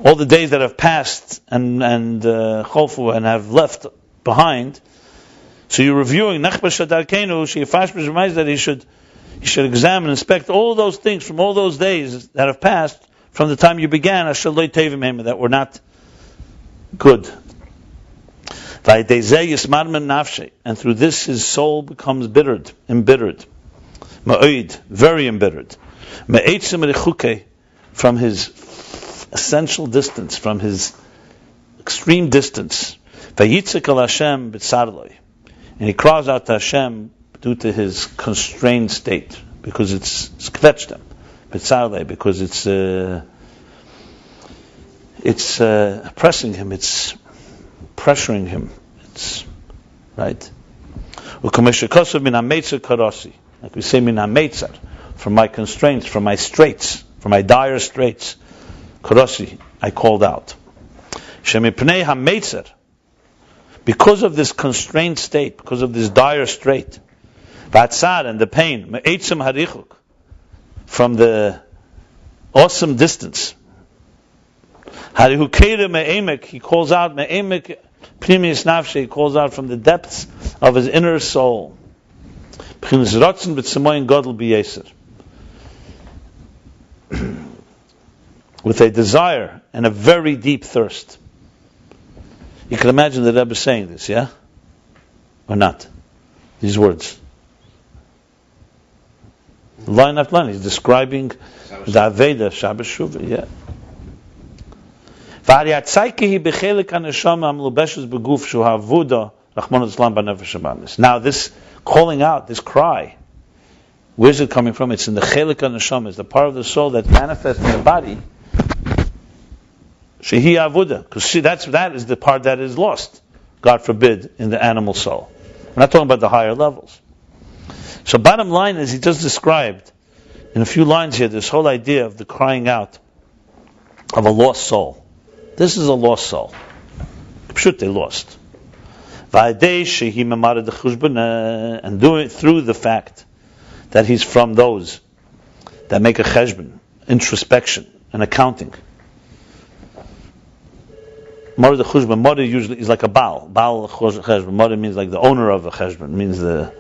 all the days that have passed and have left behind. So you're reviewing that he should examine, inspect all those things from all those days that have passed from the time you began, that were not good. And through this his soul becomes embittered, very embittered, from his essential distance, from his extreme distance. And he cries out to Hashem due to his constrained state, because it's kvetched him, because it's oppressing him, it's pressuring him. It's right. Like we say, from my constraints, from my straits, from my dire straits, karasi, I called out. Because of this constrained state, because of this dire strait, and the pain, from the awesome distance, he calls out, he calls out from the depths of his inner soul, with a desire and a very deep thirst. You can imagine the Rebbe saying this, yeah? Or not? These words. Line after line, he's describing the Aveda, Shabbos Shuva, yeah. Now this calling out, this cry, where's it coming from? It's in the chelik neshama, it's the part of the soul that manifests in the body. Shehi avuda, because that is the part that is lost, God forbid, in the animal soul. We're not talking about the higher levels. So bottom line is, he just described in a few lines here this whole idea of the crying out of a lost soul. This is a lost soul. Pshut, they lost. And doing it through the fact that he's from those that make a cheshbon, introspection, and accounting. Mara cheshbon, Mara usually is like a Baal. Baal cheshbon. Mara means like the owner of a cheshbon. Means the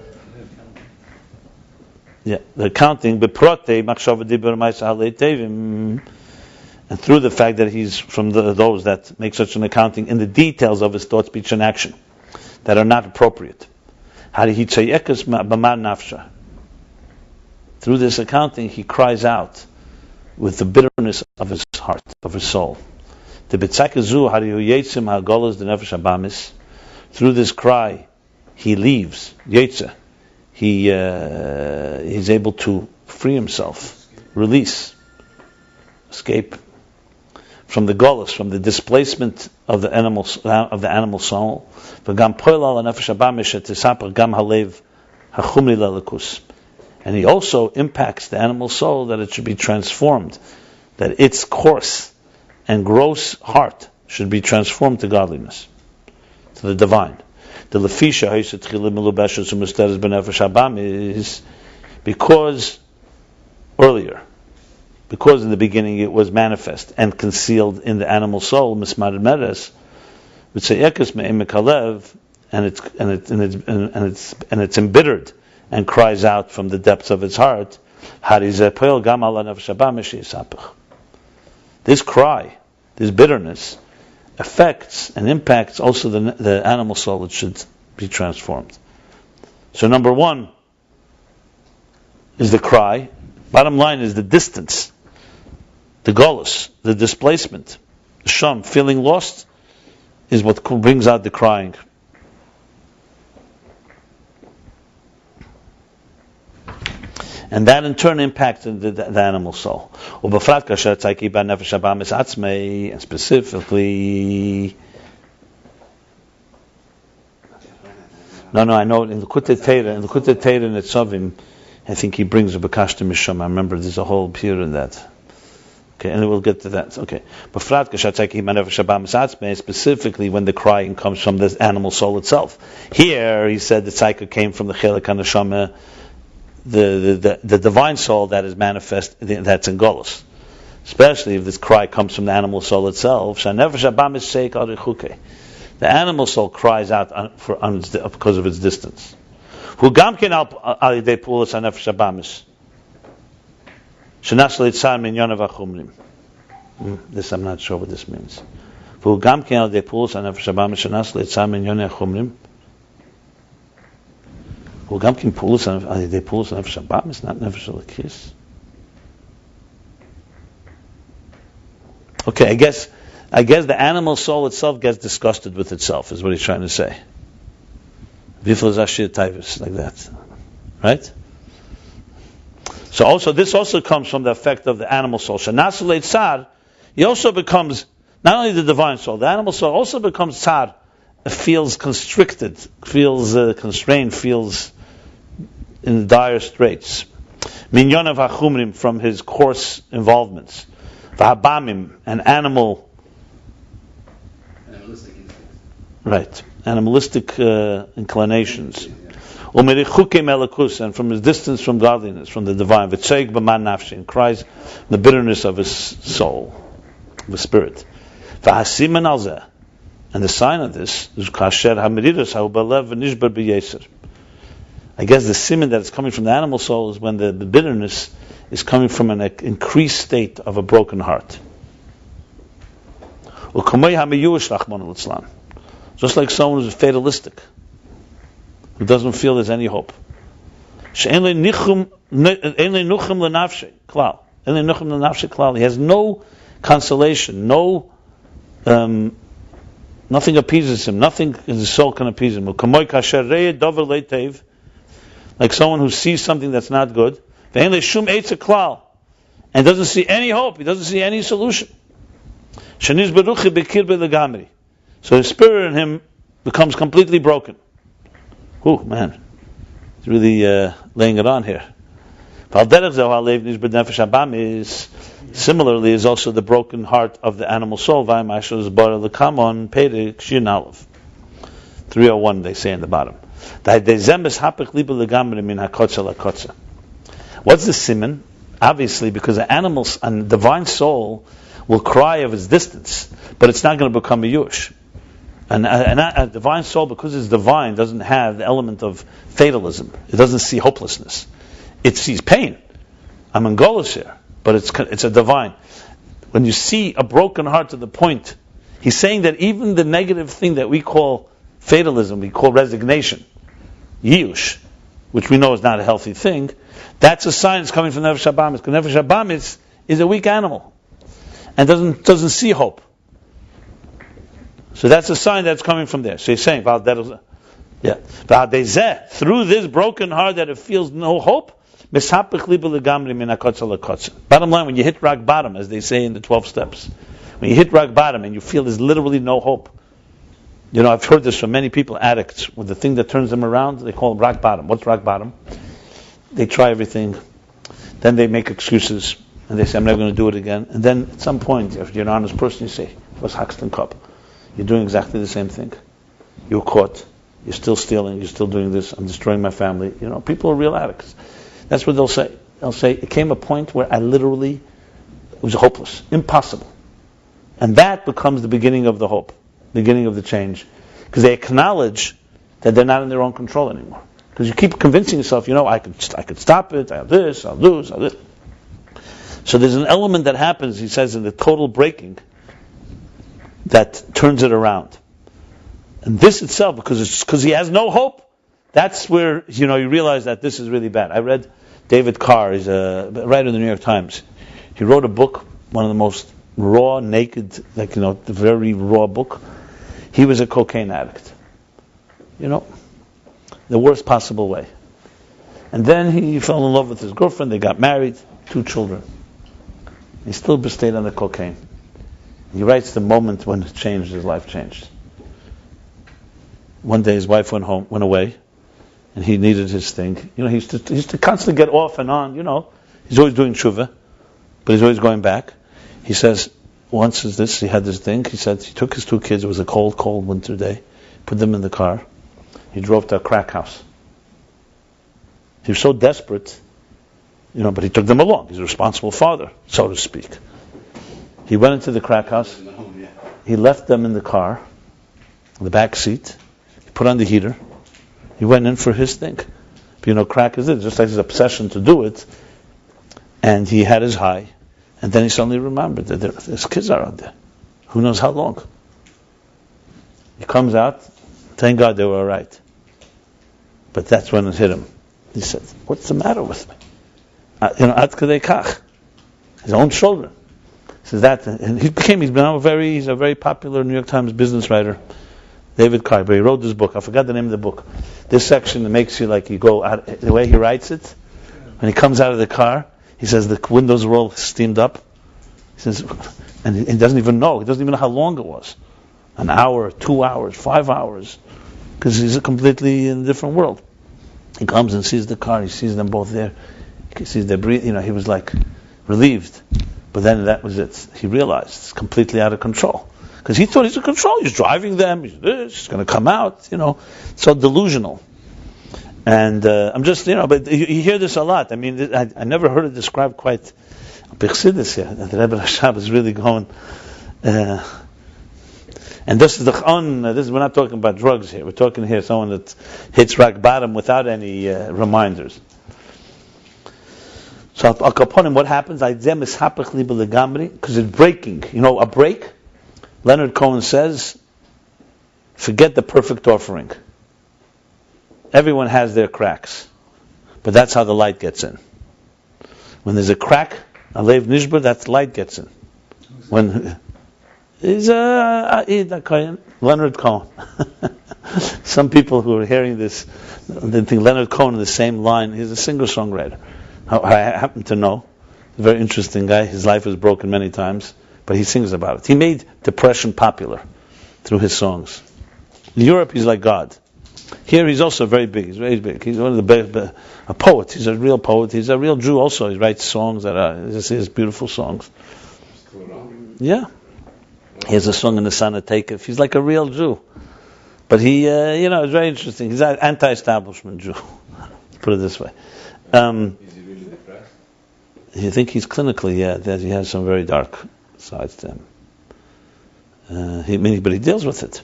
accounting. And through the fact that he's from those that make such an accounting in the details of his thought, speech, and action that are not appropriate. Through this accounting, he cries out with the bitterness of his heart, of his soul. Through this cry, he leaves, Yotzer. He's able to free himself, release, escape from the golus, from the displacement of the animal soul. And he also impacts the animal soul that it should be transformed, that its coarse and gross heart should be transformed to godliness, to the divine. The lefisha is because earlier, because in the beginning it was manifest and concealed in the animal soul, mismad meres, and it's embittered and cries out from the depths of its heart. This cry, this bitterness, affects and impacts also the animal soul that should be transformed. So number one is the cry. Bottom line is the distance, the golus, the displacement, the sham, feeling lost, is what brings out the crying. And that in turn impacted the animal soul. And specifically, I know in the Kutei Teira in Netzavim, I think he brings a Bekashta Misham. I remember there's a whole period in that. Okay, and we'll get to that. Okay. Specifically when the crying comes from the animal soul itself. Here, he said the tzayka came from the Chelik HaNeshama, the divine soul that is manifest, that's in Golus. Especially if this cry comes from the animal soul itself. The animal soul cries out because of its distance. This I'm not sure what this means. Okay, I guess the animal soul itself gets disgusted with itself, is what he's trying to say. Like that. Right? So this also comes from the effect of the animal soul. He also becomes, not only the divine soul, the animal soul also becomes tzar. It feels constricted, feels constrained, feels in dire straits. Minyonav hachumrim, from his coarse involvements. V'habamim, an animalistic instincts. Right, animalistic inclinations. Umerichuke melakus, and from his distance from godliness, from the divine. V'tzeig b'man nafshi, and cries the bitterness of his soul, the spirit. V'hasimen alzeh, and the sign of this is kasher hamiridus ha'ubalev v'nishbar b'yeser. I guess the siman that is coming from the animal soul is when the bitterness is coming from an increased state of a broken heart. Just like someone who's fatalistic, who doesn't feel there's any hope. He has no consolation, no Nothing appeases him. Nothing in his soul can appease him. Like someone who sees something that's not good, and doesn't see any hope. He doesn't see any solution. So the spirit in him becomes completely broken. Oh man, he's really laying it on here. Similarly is also the broken heart of the animal soul. 301 they say in the bottom. What's the siman? Obviously, because the animals and divine soul will cry of its distance, but it's not going to become a yush. And a divine soul, because it's divine, doesn't have the element of fatalism. It doesn't see hopelessness. It sees pain. I'm in Golos here, but it's a divine. When you see a broken heart to the point, he's saying that even the negative thing that we call fatalism, we call resignation, yush, which we know is not a healthy thing, that's a sign it's coming from Nefesh Habamis. Because Nefesh Habamis is a weak animal and doesn't see hope. So that's a sign that's coming from there. So he's saying, through this broken heart that it feels no hope, bottom line, when you hit rock bottom, as they say in the 12 steps, when you hit rock bottom and you feel there's literally no hope, I've heard this from many people, addicts, with the thing that turns them around, they call it rock bottom. What's rock bottom? They try everything, then they make excuses, and they say, I'm never going to do it again. And then at some point, if you're an honest person, you say, what's Haxton Cup? You're doing exactly the same thing. You're caught. You're still stealing. You're still doing this. I'm destroying my family. People are real addicts. That's what they'll say. They'll say, it came a point where I literally was hopeless. Impossible. And that becomes the beginning of the hope. Beginning of the change. Because they acknowledge that they're not in their own control anymore. Because you keep convincing yourself, I could stop it, I have this, I'll lose, I'll this. So there's an element that happens, he says, in the total breaking that turns it around. And this itself, because he has no hope, that's where, you realize that this is really bad. I read David Carr, he's a writer in the New York Times. He wrote a book, one of the most raw, naked, the very raw book. He was a cocaine addict. The worst possible way. And then he fell in love with his girlfriend, they got married, 2 children. He still stayed on the cocaine. He writes the moment when it changed, his life changed. One day his wife went away, and he needed his thing. He used to constantly get off and on, He's always doing teshuvah, but he's always going back. He says, once he had this thing, he said he took his 2 kids, it was a cold, cold winter day, put them in the car, he drove to a crack house. He was so desperate, but he took them along. He's a responsible father, so to speak. He went into the crack house, he left them in the car, in the back seat, he put on the heater, he went in for his thing. But crack is it, just like his obsession to do it, and he had his high, and then he suddenly remembered that his kids are out there. Who knows how long? He comes out, thank God they were all right. But that's when it hit him. He said, what's the matter with me? Ad kadei kach. His own children. He says that, and he's a very popular New York Times business writer, David Carr. But he wrote this book. I forgot the name of the book. This section that makes you you go out, the way he writes it. When he comes out of the car, he says the windows were all steamed up. He says, and he doesn't even know. He doesn't even know how long it was. An hour, 2 hours, 5 hours. Because he's completely in a different world. He comes and sees the car. He sees them both there. He sees their breath. He was relieved. But then that was it. He realized it's completely out of control. Because he thought he's in control. He's driving them. He's going to come out. So delusional. And I'm just, but you hear this a lot. I mean, I never heard it described quite. Bechsidus here. The Rebbe Rashab is really going. And this is we're not talking about drugs here. We're talking here someone that hits rock bottom without any reminders. So Al Kaponim, what happens? Because it's breaking. A break. Leonard Cohen says, forget the perfect offering. Everyone has their cracks, but that's how the light gets in. When there's a crack, alev nishbar, that's light gets in. When He's Leonard Cohen. Some people who are hearing this, they think Leonard Cohen in the same line. He's a singer-songwriter. I happen to know. A very interesting guy. His life was broken many times, but he sings about it. He made depression popular through his songs. In Europe, he's like God. Here, he's also very big. He's very big. He's one of the best, a poet. He's a real poet. He's a real Jew also. He writes songs that are, his beautiful songs. Yeah. He has a song in the Sana Takeif. He's like a real Jew. But he, it's very interesting. He's an anti-establishment Jew. Put it this way. Is he really depressed? You think he's clinically, that he has some very dark sides to him. But he deals with it.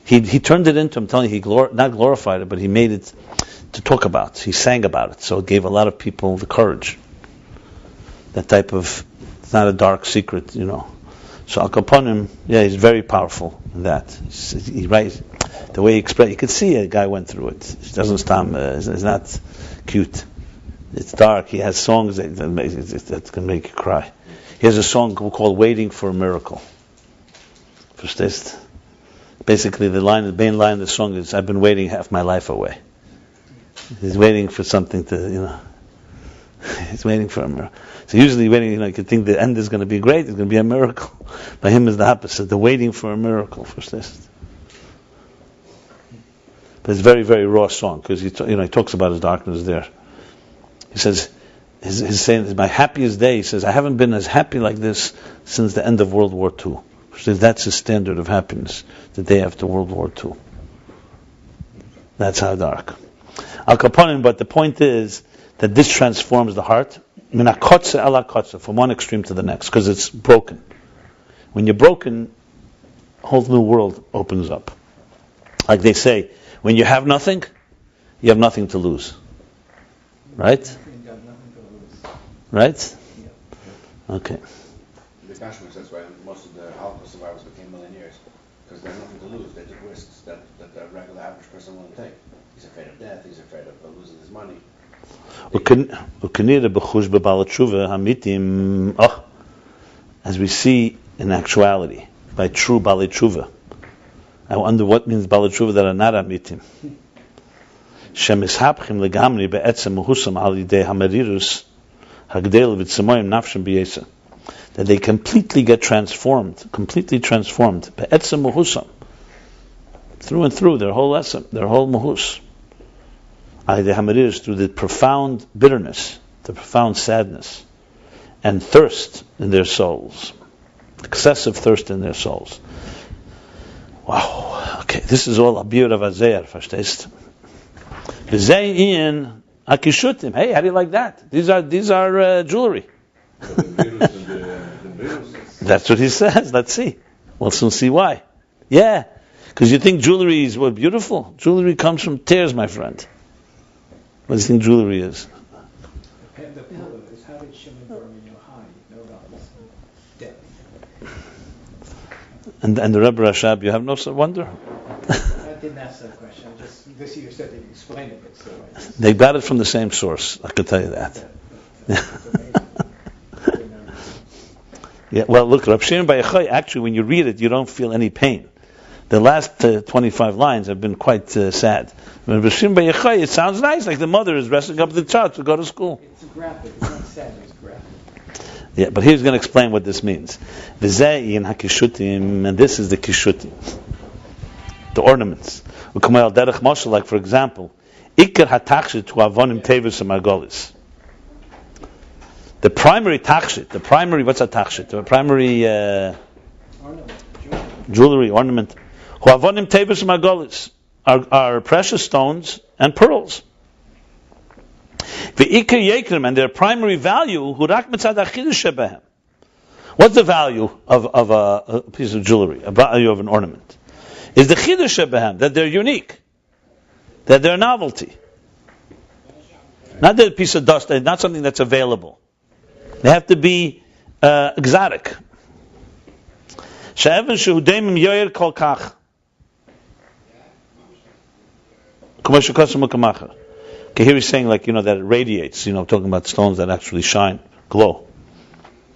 He turned it into, I'm telling you, not glorified it, but he made it to talk about. He sang about it. So it gave a lot of people the courage. That type of, it's not a dark secret, So Al Kaponim, he's very powerful in that. He writes, the way he expressed, you could see a guy went through it. It doesn't stop, it's not cute. It's dark. He has songs that can make you cry. He has a song called Waiting for a Miracle. Verstehst? Basically, the main line of the song is, I've been waiting half my life away. He's waiting for something to, he's waiting for a miracle. So usually waiting, you could think the end is going to be great, it's going to be a miracle. By him is the opposite, the waiting for a miracle. Verstehst? But it's a very, very raw song, because he talks about his darkness there. He says, he's saying, my happiest day, he says, I haven't been as happy like this since the end of World War II. That's his standard of happiness, the day after World War II. That's how dark. Al Kaponim, but the point is that this transforms the heart, min hakotze ala kotze, from one extreme to the next, because it's broken. When you're broken, a whole new world opens up. Like they say, when you have nothing to lose. Right? Right? Okay. That's why most of the Holocaust survivors became millionaires, because they had nothing to lose. They took risks that the regular average person wouldn't take. He's afraid of death. He's afraid of losing his money. As we see in actuality, by true Bali Tshuva. I wonder what means Bali Tshuva that are not amitim. Shemishapchim legamri be'etzem muhusam al yidei hamerirus hagdel v'tzemoyim nafshem b'yesa. That they completely get transformed, be'etzem muhusam, through and through, their whole essence, their whole muhus. Al yidei hamerirus, through the profound bitterness, the profound sadness, and thirst in their souls. Excessive thirst in their souls. Wow. Okay, this is all Abir of Azeir, verstehst? V'zein akishutim. Hey, how do you like that? These are jewelry. That's what he says. Let's see. We'll soon see why. Yeah, because you think jewelry is beautiful. Jewelry comes from tears, my friend. What do you think jewelry is? The pillow is how did Shimon burn in your high? No dollars. Death. And the Rebbe Rashab, you have no wonder? I didn't ask that question. This year said they explained it. So they got it from the same source. I can tell you that. Yeah. Well, look, Rav Shimon Bar Yochai, actually, when you read it, you don't feel any pain. The last 25 lines have been quite sad. When Rav Shimon Bar Yochai, it sounds nice, like the mother is dressing up the child to go to school. It's graphic. It's not sad. It's graphic. Yeah, but he's going to explain what this means. V'zein hakishutim, and this is the kishutim, the ornaments. Like, for example, ikar hatachshit to avonim tevis amagolis. The primary tachshit, what's a tachshit? The primary jewelry, ornament, who avonim tevis amagolis, are precious stones and pearls. V'ikar yekrim, and their primary value, hurak mitzad achidush shebehem. What's the value of a piece of jewelry, a value of an ornament? Is the chidush shebehem, that they're unique, that they're novelty. Not that a piece of dust, not something that's available. They have to be exotic. She'evan shehudeimim yoyer kol kach. Okay, here he's saying that it radiates, talking about stones that actually shine, glow.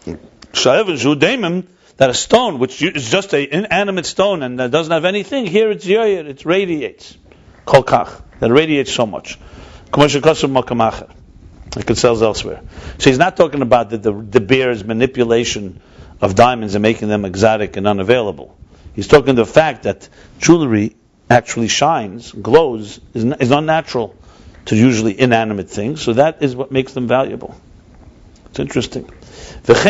She'evan shehudeimim, That a stone, which is just an inanimate stone and that doesn't have anything, here it's yoyer, it radiates. Kol kach, that radiates so much. Like it sells elsewhere. So he's not talking about the bear's manipulation of diamonds and making them exotic and unavailable. He's talking the fact that jewelry actually shines, glows, is unnatural to usually inanimate things. So that is what makes them valuable. It's interesting. That's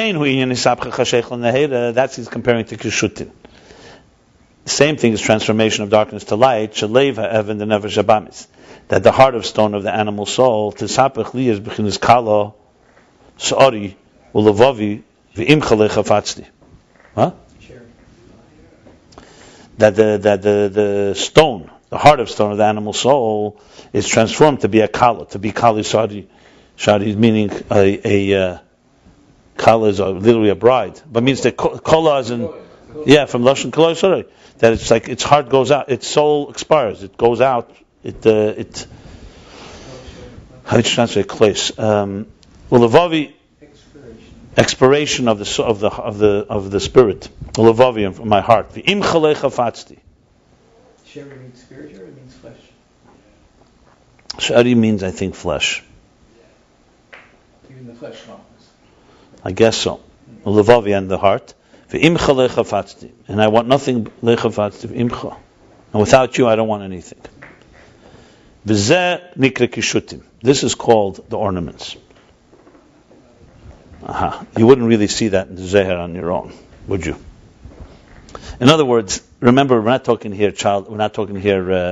he's comparing to kishutin. The same thing is transformation of darkness to light. That the heart of stone of the animal soul is kala sa'ari ulavavi v'imchale. Huh? That the stone, the heart of stone of the animal soul, is transformed to be a kala, to be kali sa'ari. Shari meaning a kala is literally a bride, but means that kala is from lashon kala, sorry. That it's like its heart goes out, its soul expires, it goes out. How do you translate place? Ulavavi, expiration of the spirit. Ulavavi of my heart. V'im chalecha fatzti. Shari means spirit, or it means flesh? Shari means, I think, flesh. Even the flesh Malchus. I guess so. Ulavavi and the heart. V'im chalecha fatzti. And I want nothing lecha fatzti. V'imcha. And without you, I don't want anything. V'zeh nikra kishutim. This is called the ornaments. You wouldn't really see that in the Zohar on your own, would you? In other words, remember, we're not talking here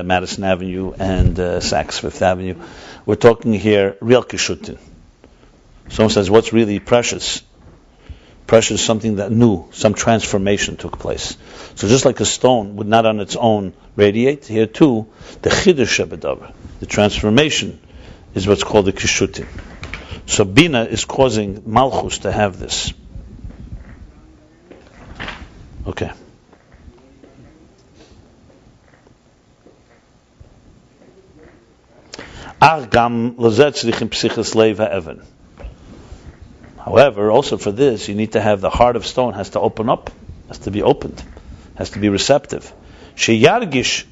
Madison Avenue and Saks Fifth Avenue. We're talking here real kishutim. Someone says, what's really precious? Precious is something that new, some transformation took place. So just like a stone would not on its own radiate, here too, the chidush shebedavar, the transformation, is what's called the kishutim. So binah is causing Malchus to have this. Okay. However, also for this, you need to have the heart of stone has to open up, has to be opened, has to be receptive. Sheyargish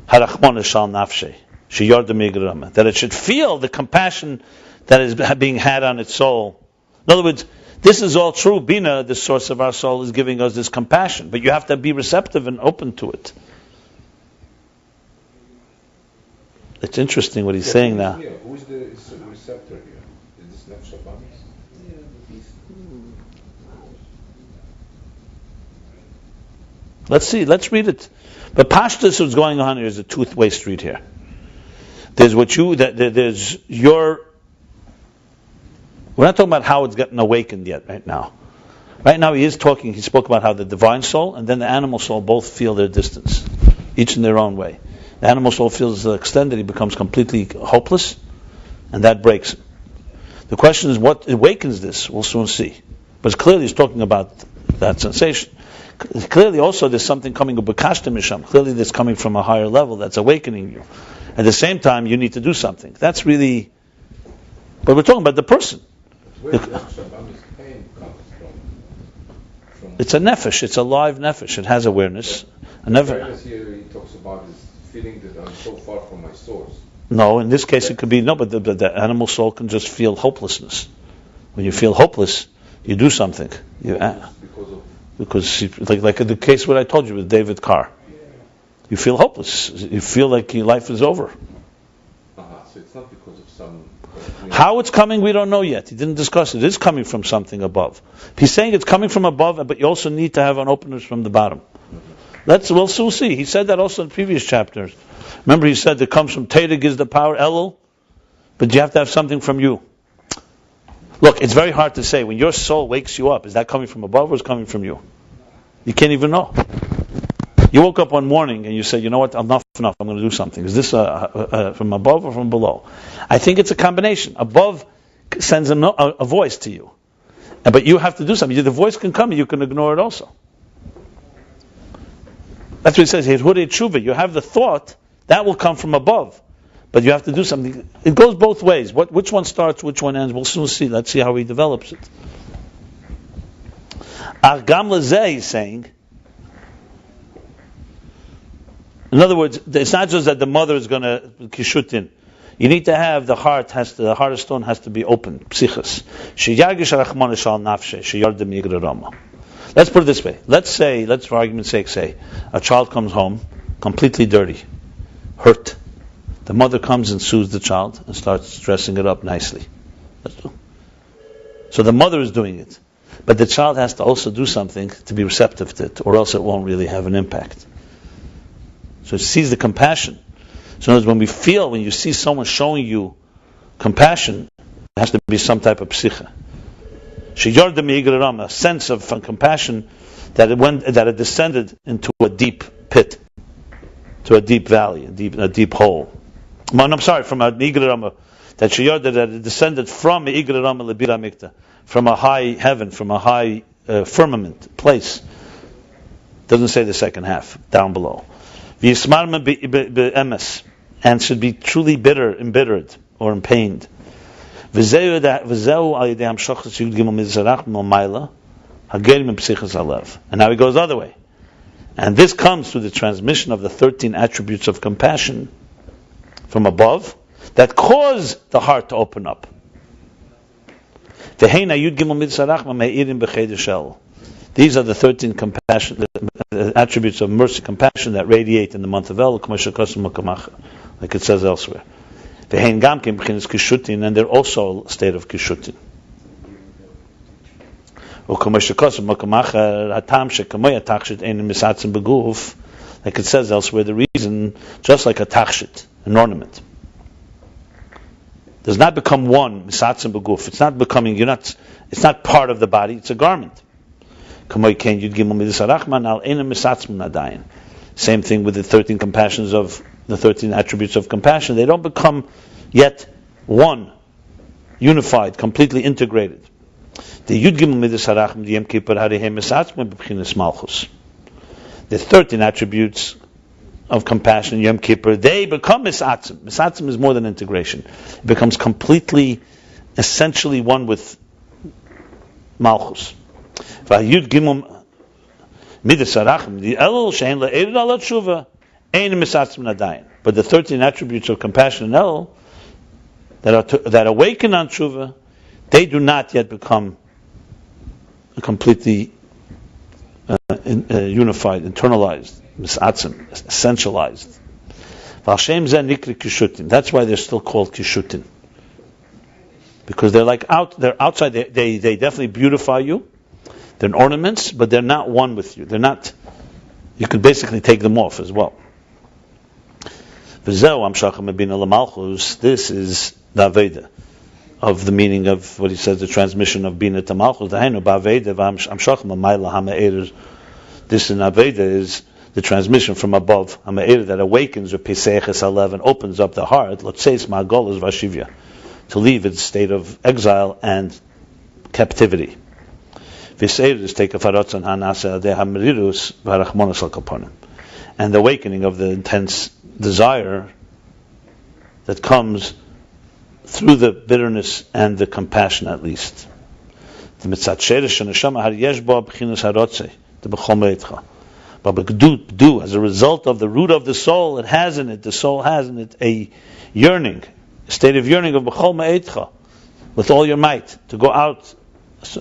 harachmon shal nafshe, that it should feel the compassion that is being had on its soul. In other words, this is all true. Binah, the source of our soul, is giving us this compassion, but you have to be receptive and open to it. It's interesting what he's saying now. Who's the receptor here? Is this not Shabbat? Let's see. Let's read it. But Pashtus, what's going on here is a two-way street here. There's there's your. We're not talking about how it's gotten awakened yet. Right now, he spoke about how the divine soul and then the animal soul both feel their distance, each in their own way. The animal soul feels extended; he becomes completely hopeless, and that breaks him. The question is, what awakens this? We'll soon see. But clearly, he's talking about that sensation. Clearly, also, there's something coming up b'kashta misham. Clearly, that's coming from a higher level that's awakening you. At the same time, you need to do something. That's really. But we're talking about the person. Where does Shabbat's pain come from? It's a nefesh. It's a live nefesh. It has awareness. Awareness here he talks about is feeling that I'm so far from my source. No, in this case it could be no, but the animal soul can just feel hopelessness. When you feel hopeless, you do something. Because like the case what I told you with David Carr. You feel hopeless. You feel like your life is over. So it's not because of some. How it's coming, we don't know yet. He didn't discuss it. It is coming from something above. He's saying it's coming from above, but you also need to have an openness from the bottom. We'll soon see. He said that also in previous chapters. Remember, he said that comes from Teda gives the power, Elul, but you have to have something from you. Look, it's very hard to say. When your soul wakes you up, is that coming from above or is it coming from you? You can't even know. You woke up one morning and you said, you know what, enough, I'm going to do something. Is this from above or from below? I think it's a combination. Above sends a voice to you. But you have to do something. The voice can come, you can ignore it also. That's what he says, teshuvah. You have the thought, that will come from above. But you have to do something. It goes both ways. Which one starts, which one ends, we'll soon see. Let's see how he develops it. Gam lezeh, he's saying. In other words, it's not just that the mother is going to kishutin. You need to have the heart of stone has to be open. Psichos. Let's put it this way. Let's for argument's sake say, a child comes home completely dirty, hurt. The mother comes and soothes the child and starts dressing it up nicely. So the mother is doing it. But the child has to also do something to be receptive to it, or else it won't really have an impact. So it sees the compassion. So in other words, when you see someone showing you compassion, it has to be some type of psicha. A sense of compassion that it descended into a deep pit, to a deep valley, a deep hole. From a Igra Rama, that it descended from a Igra Rama lebira mikta, from a high heaven, from a high firmament place. Doesn't say the second half, down below. And should be truly embittered or pained. And now he goes the other way. And this comes through the transmission of the 13 attributes of compassion from above that cause the heart to open up. These are the 13 attributes of mercy, compassion that radiate in the month of El, like it says elsewhere. And they're also a state of kishutin. Like it says elsewhere, the reason, just like a tachshit, an ornament, does not become one, misatzim beguf. It's not becoming, it's not part of the body, it's a garment. Same thing with the 13 compassions of the 13 attributes of compassion. They don't become yet one, unified, completely integrated. The 13 attributes of compassion, Yom Kippur, they become misatzim. Misatzim is more than integration. It becomes completely, essentially one with Malchus. But the 13 attributes of compassion and El that awaken on teshuvah, they do not yet become completely unified, internalized, misatzim, essentialized. That's why they're still called kishutin, because they're outside. They definitely beautify you. They're ornaments, but they're not one with you. They're not. You could basically take them off as well. This is the Aveda of the meaning of what he says, the transmission of binah to Malchus. This in Aveda is the transmission from above, that awakens or Pesach 11, opens up the heart. Let's say it's Ma'agol is Vashivya, to leave its state of exile and captivity. And the awakening of the intense desire that comes through the bitterness and the compassion, at least. But as a result of the root of the soul, the soul has in it a yearning, a state of yearning of b'chol ma'etcha, with all your might, to go out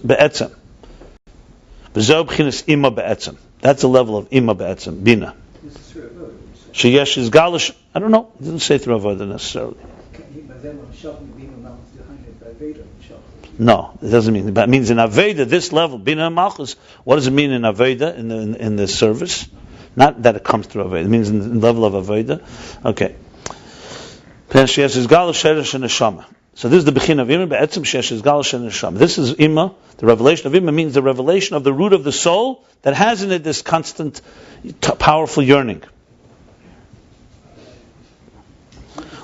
be'etzem. That's the level of ima be'etzem, binah. Sheyesh is galish. I don't know. It didn't say through avodah necessarily. No, it doesn't mean. But it means in Aveda, this level, binah and Malchus. What does it mean in Aveda, in the service? Not that it comes through Aveda. It means in the level of Aveda. Okay. So this is the bechin of Ima, be'etzem sheyesh is galish and neshama. This is Ima. The revelation of Ima means the revelation of the root of the soul that has in it this constant, powerful yearning.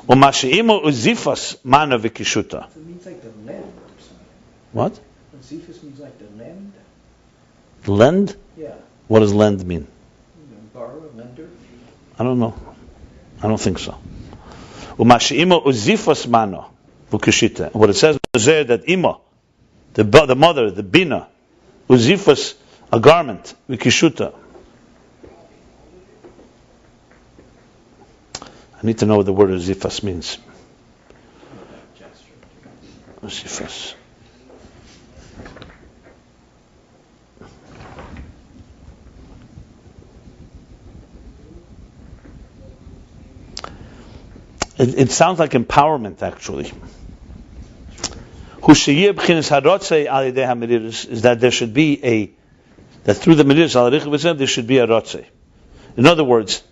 What? Zifus means like the lend. Lend? Yeah. What does lend mean? Borrow, lender. I don't know. I don't think so. What it says is that Ima, the mother, the binah, uzifas a garment, vikishuta. I need to know what the word zifas means. Zifas. It sounds like empowerment, actually. Is that there should be that through the mediras there should be a rotze. In other words,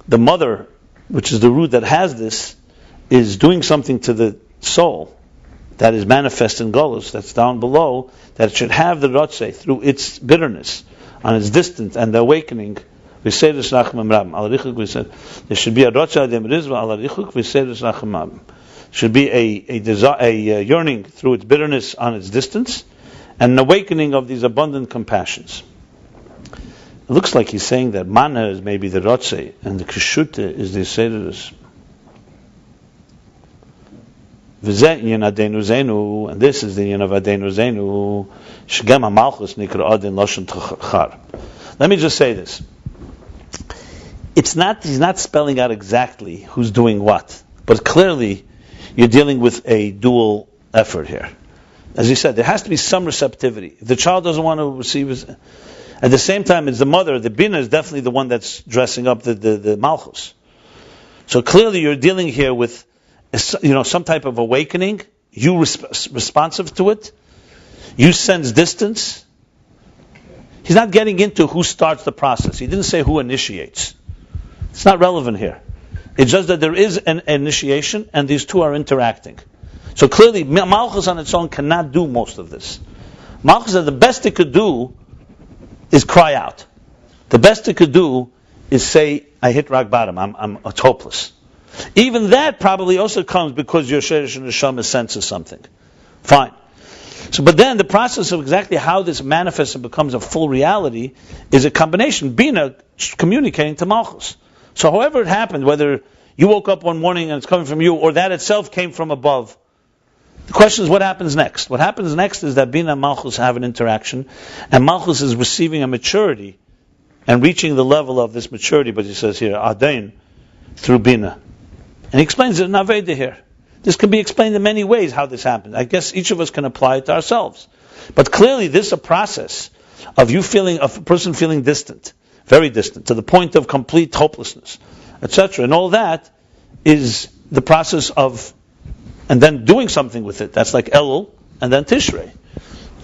the mother, which is the root that has this, is doing something to the soul that is manifest in Golus, that's down below, that it should have the rotze through its bitterness, on its distance and the awakening. We say this nachmam. We said there should be a rotza dem rizva al arichuk. We say this nachmam. Should be a yearning through its bitterness on its distance, and an awakening of these abundant compassions. It looks like he's saying that mana is maybe the rotze, and the kishute is the sederus. And this is the yin of Adon Uzeinu. Shgam Malchus nikra Adon loshen tchar. Let me just say this. He's not spelling out exactly who's doing what, but clearly you're dealing with a dual effort here. As you said, there has to be some receptivity. If the child doesn't want to receive it, at the same time, it's the mother. The binah is definitely the one that's dressing up the Malchus. So clearly you're dealing here with some type of awakening. You responsive to it. You sense distance. He's not getting into who starts the process. He didn't say who initiates. It's not relevant here. It's just that there is an initiation and these two are interacting. So clearly, Malchus on its own cannot do most of this. Malchus, the best it could do is cry out. The best it could do is say, I hit rock bottom, it's hopeless. Even that probably also comes because your Sheresh and Neshama senses something. Fine. So, but then the process of exactly how this manifests and becomes a full reality is a combination. Binah communicating to Malchus. So however it happened, whether you woke up one morning and it's coming from you, or that itself came from above, the question is what happens next? What happens next is that Binah and Malchus have an interaction, and Malchus is receiving a maturity and reaching the level of this maturity, but he says here, Adon, through Binah. And he explains it in Aveda here. This can be explained in many ways how this happens. I guess each of us can apply it to ourselves. But clearly this is a process of a person feeling distant, very distant, to the point of complete hopelessness, etc. And all that is the process of, and then doing something with it. That's like Elul and then Tishrei.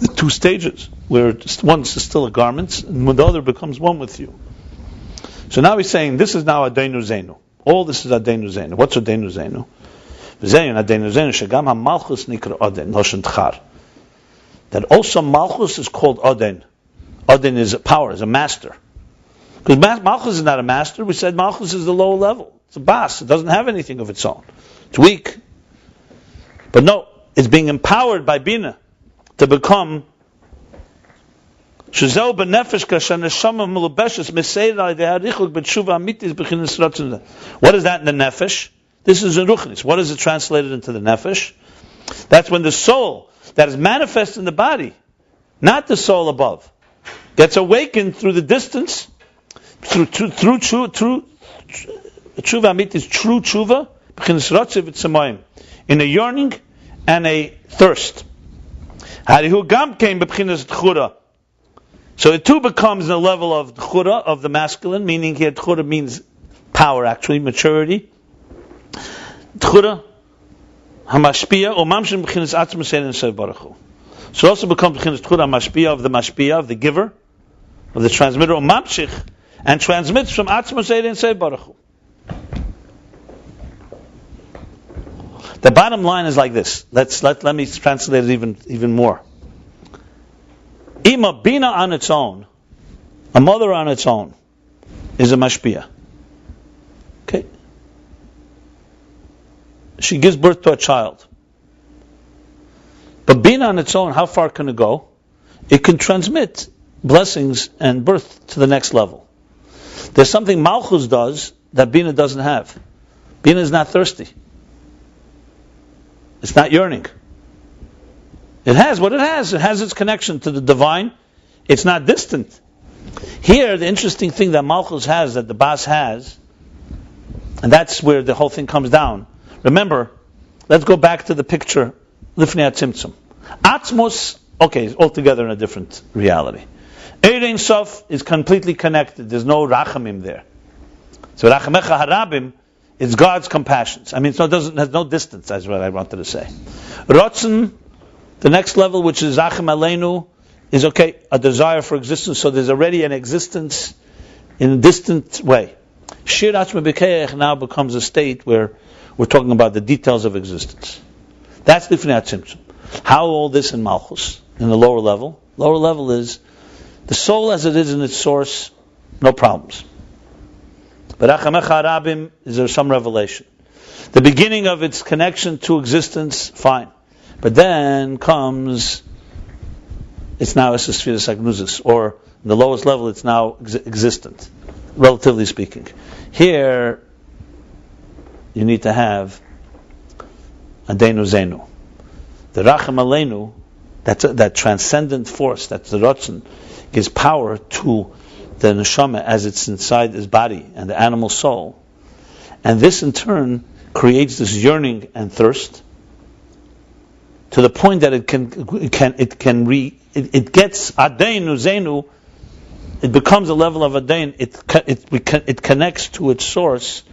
The two stages, where one is still a garment, and the other becomes one with you. So now he's saying, this is now Adon Uzeinu. All this is Adon Uzeinu. What's Adon Uzeinu? That also Malchus is called Adon. Adon is a power, is a master. Because Malchus is not a master. We said Malchus is the lower level. It's a boss. It doesn't have anything of its own. It's weak. But no, it's being empowered by Binah to become what is that in the nefesh? This is in ruchnis. What is it translated into the nefesh? That's when the soul that is manifest in the body, not the soul above, gets awakened through the distance, through teshuvah amitis, true teshuvah, in a yearning and a thirst. So it too becomes the level of tchura, of the masculine, meaning here tchura means power, actually, maturity. Tchura, hamashpia, or mamshin b'chinas atzmus ein sev baruch hu. So it also becomes b'chinas tchura mashpia, of the giver, of the transmitter, or mamshich, and transmits from atzmus ein sev baruch hu. The bottom line is like this. Let me translate it even more. Ima Binah on its own, a mother on its own, is a mashpia. Okay? She gives birth to a child. But Binah on its own, how far can it go? It can transmit blessings and birth to the next level. There's something Malchus does that Binah doesn't have. Binah is not thirsty. It's not yearning. It has what it has. It has its connection to the divine. It's not distant. Here, the interesting thing that Malchus has, that the Bas has, and that's where the whole thing comes down. Remember, let's go back to the picture, Lifnei HaTzimtzum. Atzmos, okay, is altogether in a different reality. Ein Sof is completely connected. There's no rachamim there. So Rachamecha Harabim is God's compassions. I mean, so it has no distance, that's what I wanted to say. Rotzen, the next level, which is Racham Aleinu, is okay, a desire for existence, so there's already an existence in a distant way. Shir Atzma B'Keich now becomes a state where we're talking about the details of existence. That's Lifnei HaTzimtzum. How all this in Malchus, in the lower level? Lower level is the soul as it is in its source, no problems. But Rachamecha Harabim, is there some revelation? The beginning of its connection to existence, fine. But then comes, it's now Esesphiras Agnosis, or in the lowest level it's now existent, relatively speaking. Here, you need to have Adenu Zenu. The Racham Aleinu, that transcendent force, that's the Rotzen, gives power to the neshama as it's inside his body and the animal soul. And this in turn creates this yearning and thirst to the point that it gets Adenu Zenu, it becomes a level of Adon, it connects to its source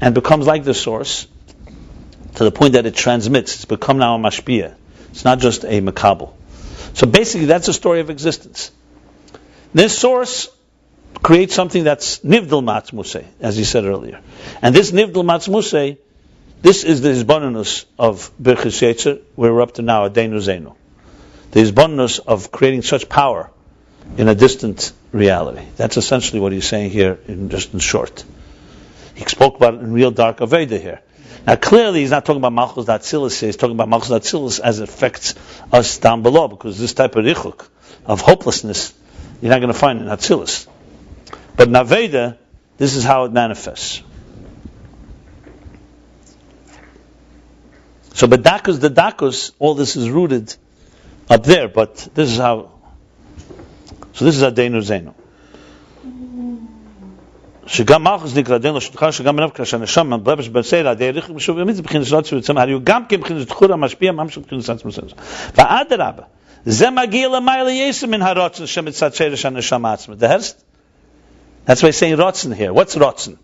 and becomes like the source to the point that it transmits. It's become now a mashpia. It's not just a makabel. So basically that's the story of existence. This source creates something that's nivdal matzmusei, as he said earlier. And this nivdal matzmusei, this is the hisbonenus of Birchis Yotzer, where we're up to now, Adenu Zenu. The hisbonenus of creating such power in a distant reality. That's essentially what he's saying here, in short. He spoke about it in real dark Aveda here. Now clearly he's not talking about Malchus Datzilus, he's talking about Malchus Datzilus as it affects us down below, because this type of richuk, of hopelessness, you're not going to find in Datzilus. But in Aveda, this is how it manifests. So Bedakus, the Dakus, all this is rooted up there, but this is how. So this is Adenu Zenu. שגם מלכוס נקרא דין לשותך, שגם מנפקה שהנשם מבלבש בסלע, דייריך משוב ימיד, בבחינת שלא צבוצם, הרי הוא גם כבחינת תחור המשפיע, ממש בבחינת עצמוס. ואדרבה, זה מגיע למעלה יסם מן הרוצן, שמצד שרש הנשם עצמה. That's why he's saying rotzen here. What's rotzen?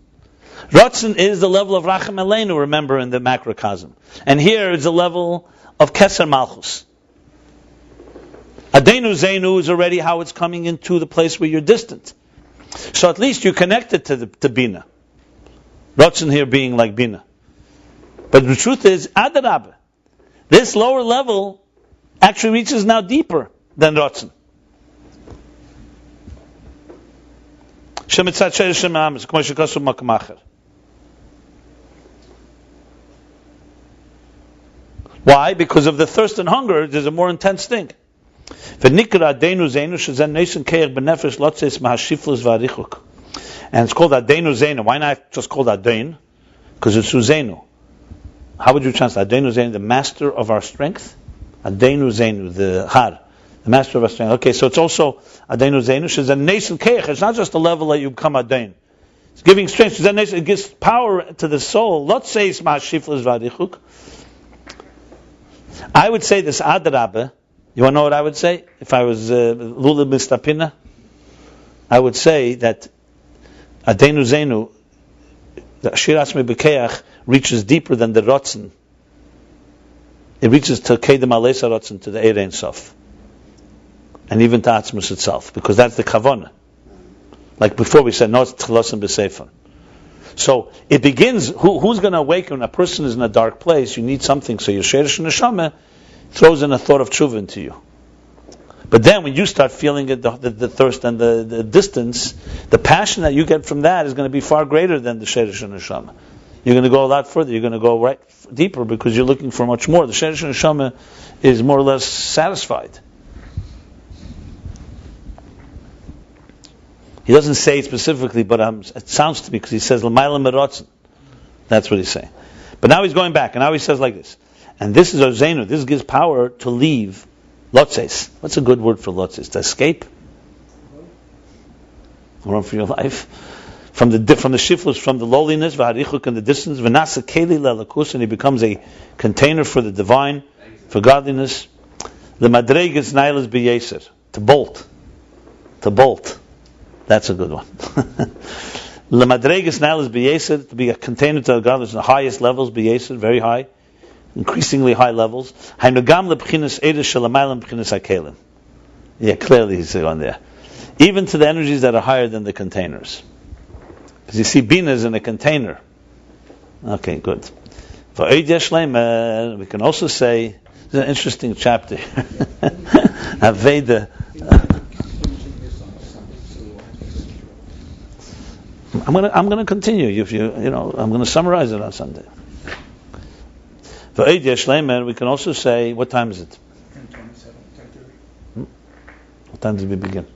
Rotzen is the level of Racham Aleinu, remember, in the macrocosm. And here is the level of Keser Malchus. Adenu Zenu is already how it's coming into the place where you're distant. So at least you're connected to binah. Rotzen here being like binah. But the truth is, Adarabah, this lower level actually reaches now deeper than Rotzen. Why? Because of the thirst and hunger, there's a more intense thing. And it's called Adenu Zenu. Why not just called Adon? Because it's Uzeinu. How would you translate Adenu Zenu? The master of our strength? Adenu Zenu, the Har, the master of our strength. Okay, so it's also Adenu Zenu. It's not just a level that you become Adon. It's giving strength. It gives power to the soul. I would say this Adrabah. You want to know what I would say? If I was Lula Mistapina, I would say that Adenu Zenu, the Ashir Asmi B'Keach, reaches deeper than the Rotzen. It reaches to Kedem Alesa Rotzen, to the Ein Sof. And even to Atzmus itself, because that's the Kavanah. Like before we said, no, it's Tchilosim B'Seifon. So it begins, who's going to awaken? A person is in a dark place, you need something, so your Sheresh Neshama throws in a thought of teshuvah into you. But then when you start feeling it, the thirst and the distance, the passion that you get from that is going to be far greater than the Sheresh Neshama. You're going to go a lot further, you're going to go right deeper because you're looking for much more. The Sheresh Neshama is more or less satisfied. He doesn't say it specifically, but it sounds to me because he says L'mayla Merotzen. That's what he's saying. But now he's going back, and now he says like this. And this is Uzeinu. This gives power to leave lotzes. What's a good word for lotzes? To escape? run for your life. From the shiflus, from the lowliness, v'harichuk in the distance, v'nasa keli lelakus, and he becomes a container for the divine, for godliness. The madregas nailas b'yeser, to bolt. That's a good one. The madregas nailas b'yeser, to be a container to godliness, the highest levels b'yeser, very high, increasingly high levels. Hainugam lebchinas edes shalamaylam b'chinas hakelim. Yeah, clearly he's on there. Even to the energies that are higher than the containers. Because you see, binah is in a container. Okay, good. For Eid Yeshleim, we can also say, this is an interesting chapter. Aveda. I'm going to continue. If I'm going to summarize it on Sunday. For Eid Yeshleim, we can also say, what time is it? 10:27, 10:30. What time did we begin?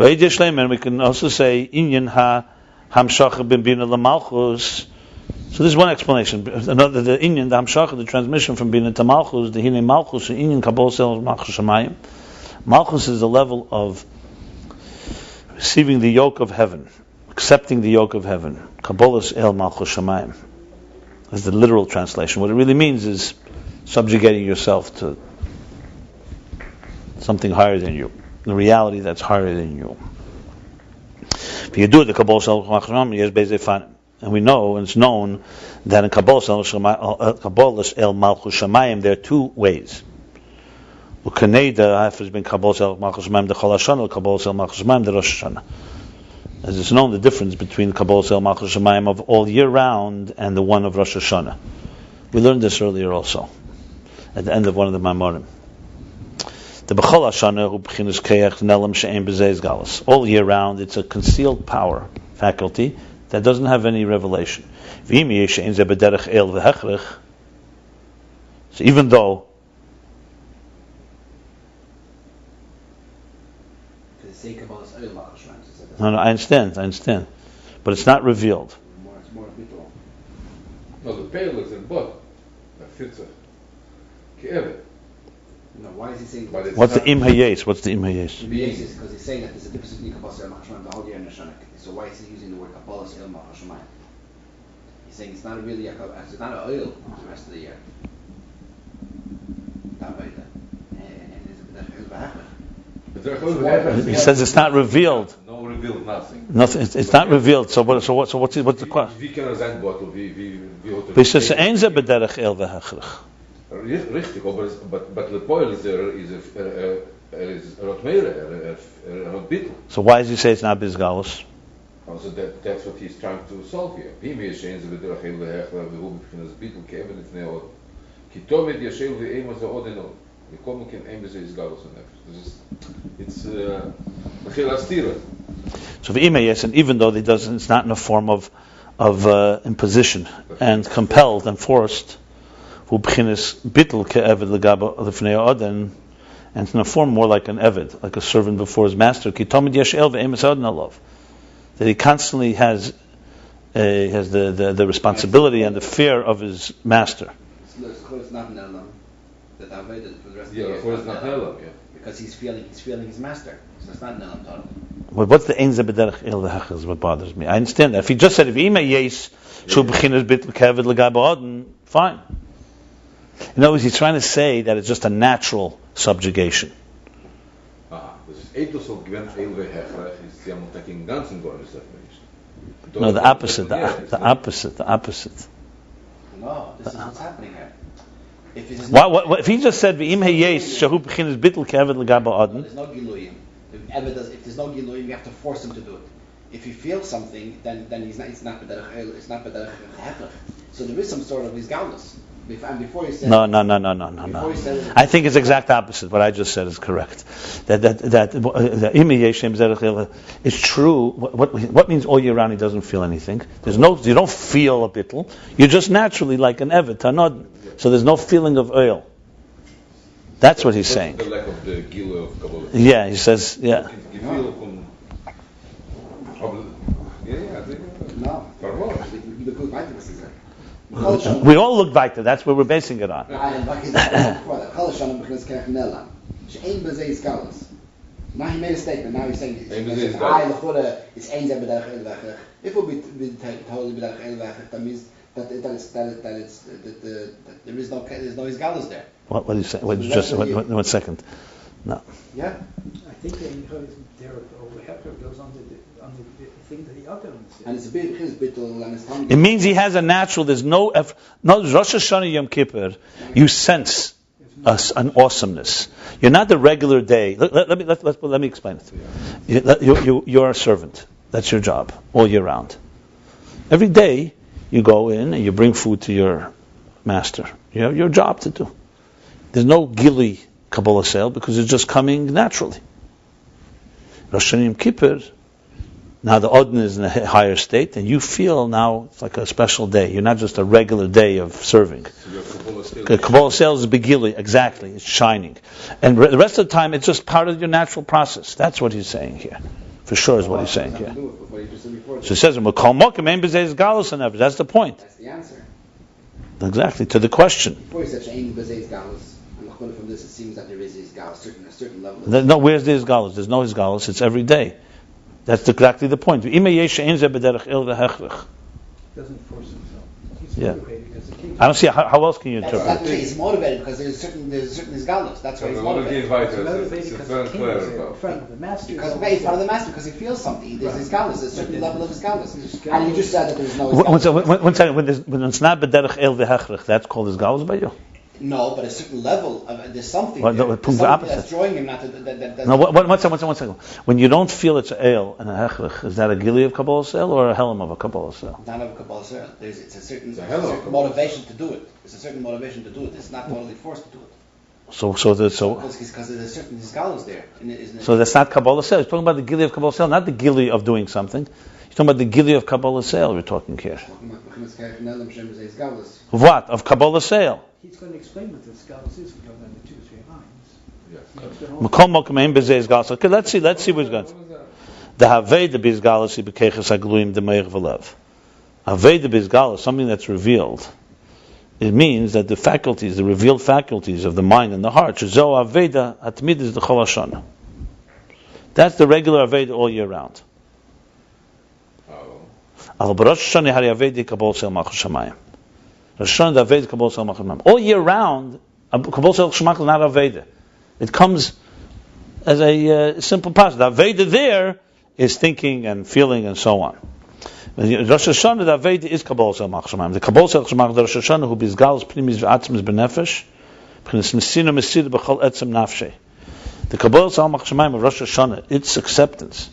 And we can also say inyan ha hamshacha ben binah lamalchus. So this is one explanation. Another, the inyan, the hamshacha, the transmission from binah to malchus, the hine malchus, inyan kabol sel malchus shamayim. Malchus is the level of receiving the yoke of heaven, accepting the yoke of heaven. Kabbalas el malchus shamayim. That's the literal translation. What it really means is subjugating yourself to something higher than you. The reality that's higher than you. If you do it, the Kabbalah and we know, and it's known, that in Kabbalah el Malchus Shamayim there are two ways. Has been Kabbalah el Malchus Shamayim the Chol Hashana, Kabbalah el Malchus Shamayim the Rosh Hashanah. As it's known, the difference between Kabbalah el Malchus Shamayim of all year round and the one of Rosh Hashanah. We learned this earlier also, at the end of one of the Maimorim. The B'chol Hashana hu b'chinas keach nelam she'en b'zeis galus. All year round, it's a concealed power, faculty, that doesn't have any revelation. V'im yesh she'en ze b'derech el v'hechrich. So even though... No, I understand. But it's not revealed. It's more habitual. No, the pale is in blood. That fits it. Ke'evet. No, why is he saying? What's the im hayes? What's the im hayes? Because he's saying that there's a difference between Kabbalah el Machshamayim the whole year and Hashanah. So why is he using the word Kabbalah el Machshamayim? He's saying it's not really it's not an oil the rest of the year. He says it's not revealed. No revealed, nothing. Nothing. It's not revealed. So what's the question? Wie kan zijn bottle? Wie He says ein ze b'derech el v'hechrich. Richtig, but the poil is rot meire, rot bittel. So why does he say it's not bizgalus? Also that's what he's trying to solve here. Bim is shein ze bederach el vehech we hoben beginnen as bittel keven it neo. Ki tomet yeshel ve ema ze odeno. We come ken ein ze is galus on it's so the yes, and even though it's not in a form of imposition and compelled and forced. And it's in a form more like an eved, like a servant before his master. That he constantly has the responsibility and the fear of his master. It's not nelam that Aveda for the rest of the year. It's not nelam, because he's feeling his master. So it's not nelam total. But what's the ein ze b'derech el v'hech is what bothers me. I understand that. If he just said if ima yes shu b'chinas bitl keved l'gaba Adon, fine. In other words, he's trying to say that it's just a natural subjugation. No, the opposite. The opposite. No, this is what's happening here. If he just said v'im hayes shahu b'chinas bitl keved l'gaba Adon. There's no giluyim. If there's no giluyim, you have to force him to do it. If he feels something, then it's not b'derech hechrich. So there is some sort of his galus. And before you said no. I think it's exact opposite. What I just said is correct. That it's true. What means all year round he doesn't feel anything? You don't feel a bittel. You're just naturally like an evet tanod. So there's no feeling of oil. That's what he's saying. The lack of the gilu of Kabbalah. Yeah, he says. Yeah. We all look weiter. That's what we're basing it on. Now he made a statement. Now he's saying it's Ein Beis b'derech el v'echech. If it would be totally b'derech el v'echech, that means that there's no isgalus there. What do you say? Wait, just 1 second. No. Yeah. I think there goes on the thing that the Adorns. And it's a bit his bittul and his tongue. It means he has a natural. There's no Rosh Hashanah Yom Kippur. You sense an awesomeness. You're not the regular day. Let me explain it. You're a servant. That's your job all year round. Every day you go in and you bring food to your master. You have your job to do. There's no gili Kabbalah sale because it's just coming naturally. Rosh Hashanah Yom Kippur, now the Adon is in a higher state, and you feel now it's like a special day. You're not just a regular day of serving. The Kabbalah sale is a begili, exactly. It's shining, and the rest of the time it's just part of your natural process. That's what he's saying here. For sure is what he's saying here. So he says, that's the point. That's the answer. Exactly, to the question. Before he said, Ayin Beis galus, and from this it seems that there is a certain level. No, where's the Isgalus? There's no Isgalus. It's every day. That's exactly the point. Doesn't force himself. He's motivated because the king. I don't see how else can you interpret That's it. he's motivated because there's a certain isgalus. That's why he's motivated. He's motivated because the king is in front of the master. Because he's part of the master, because he feels something. There's isgalus, there's a certain level of isgalus. And you just said that there's no isgalus. One second, when it's not b'derech el v'hechrich, that's called Isgalus by you? No, but a certain level of there's something. Well, there. no, There's something that's drawing him not to. No, one second. When you don't feel it's an el and a hechrich, is that a gili of Kabbalah sale or a helam of a Kabbalah sale? None of a Kabbalah sale. It's a certain motivation to do it. It's a certain motivation to do it. It's not totally forced to do it. Because there's a certain scholars there. So that's not Kabbalah sale. He's talking about the gili of Kabbalah sale, not the gili of doing something. He's talking about the gili of Kabbalah sale. We're talking here. What of Kabbalah sale? He's going to explain what the scholars is. We're going to 2 or 3 lines. Okay, let's see what's going. The Havei the Bizgalus he bekeches agluim the meir v'lev. Havei the Bizgalus, something that's revealed. It means that the faculties, the revealed faculties of the mind and the heart, Zo Aveda Atmid is the Chol Hashanah. That's the regular Aveda all year round. Al Rosh Hashanah Hari Aveda Kabbalah Sel Malchus Shamayim. Rosh Hashanah the Aveda Kabbalah Sel Malchus Shamayim. All year round, Kabbalah Sel Malchus is not Aveda. It comes as a simple process. The Aveda there is thinking and feeling and so on. Rosh Hashanah, the Aveda is Kabbalah Sel Malchus Shamayim. The Kabbalah Sel Malchus the Rosh Hashanah who bizgalus primis v'atzmis b'nefesh b'chinas mesina mesida b'chol etzem nafshei. The Kabbalah Sel Malchus Shamayim of Rosh Hashanah, its acceptance,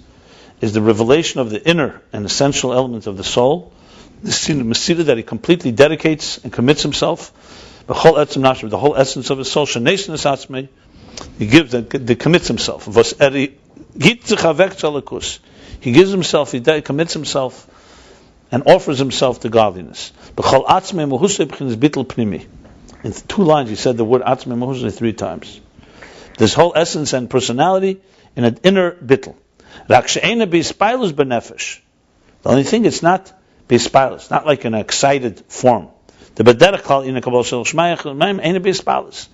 is the revelation of the inner and essential elements of the soul, the mesida that he completely dedicates and commits himself, b'chol etzem nafshei, the whole essence of his soul, sheneis nesatzmei, he gives and commits himself. He gives himself, he commits himself and offers himself to godliness. In 2 lines he said the word atzmei mahusay 3 times. This whole essence and personality in an inner bittul. The only thing, it's not beispailus, not like an excited form. The bederach in a Kabbalah Shel Shmayach ain't a beispailus.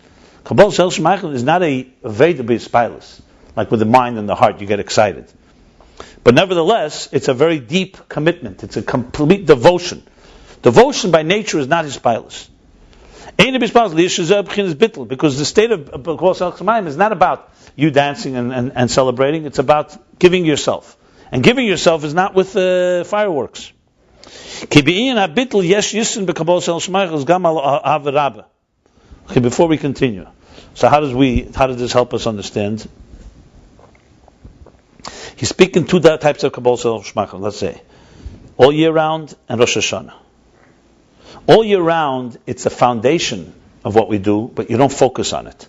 Kabbalah Shel Shmayach is not a veda beispailus, like with the mind and the heart you get excited. But nevertheless, it's a very deep commitment. It's a complete devotion. Devotion by nature is not hispilus. Because the state of Kabbalah Shel Shmayim is not about you dancing and celebrating. It's about giving yourself. And giving yourself is not with fireworks. Okay, before we continue. So how does this help us understand? He's speaking 2 types of Kabbalah Shel Shmayim, let's say. All year round and Rosh Hashanah. All year round, it's the foundation of what we do, but you don't focus on it.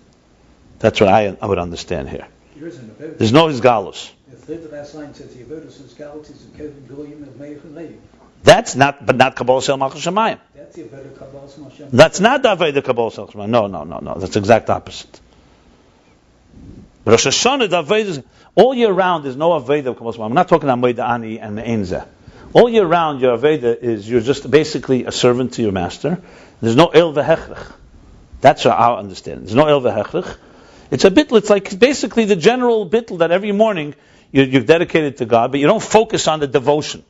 That's what I would understand here. There's no Isgalus. That's not Kabbalah Shel Malchus Shamayim. That's not the Aveda Kabbalah Shel Shamayim. No. That's the exact opposite. Rosh Hashanah, the Aveda, all year round, there's no Aveda of Kabbalah Shamayim. I'm not talking about Moed Ani and Einzeh. All year round, your Aveda is you're just basically a servant to your master. There's no El V'Hechrich. That's our understanding. There's no El V'Hechrich. It's a bittul. It's like basically the general bittul that every morning you've dedicated to God, but you don't focus on the devotion.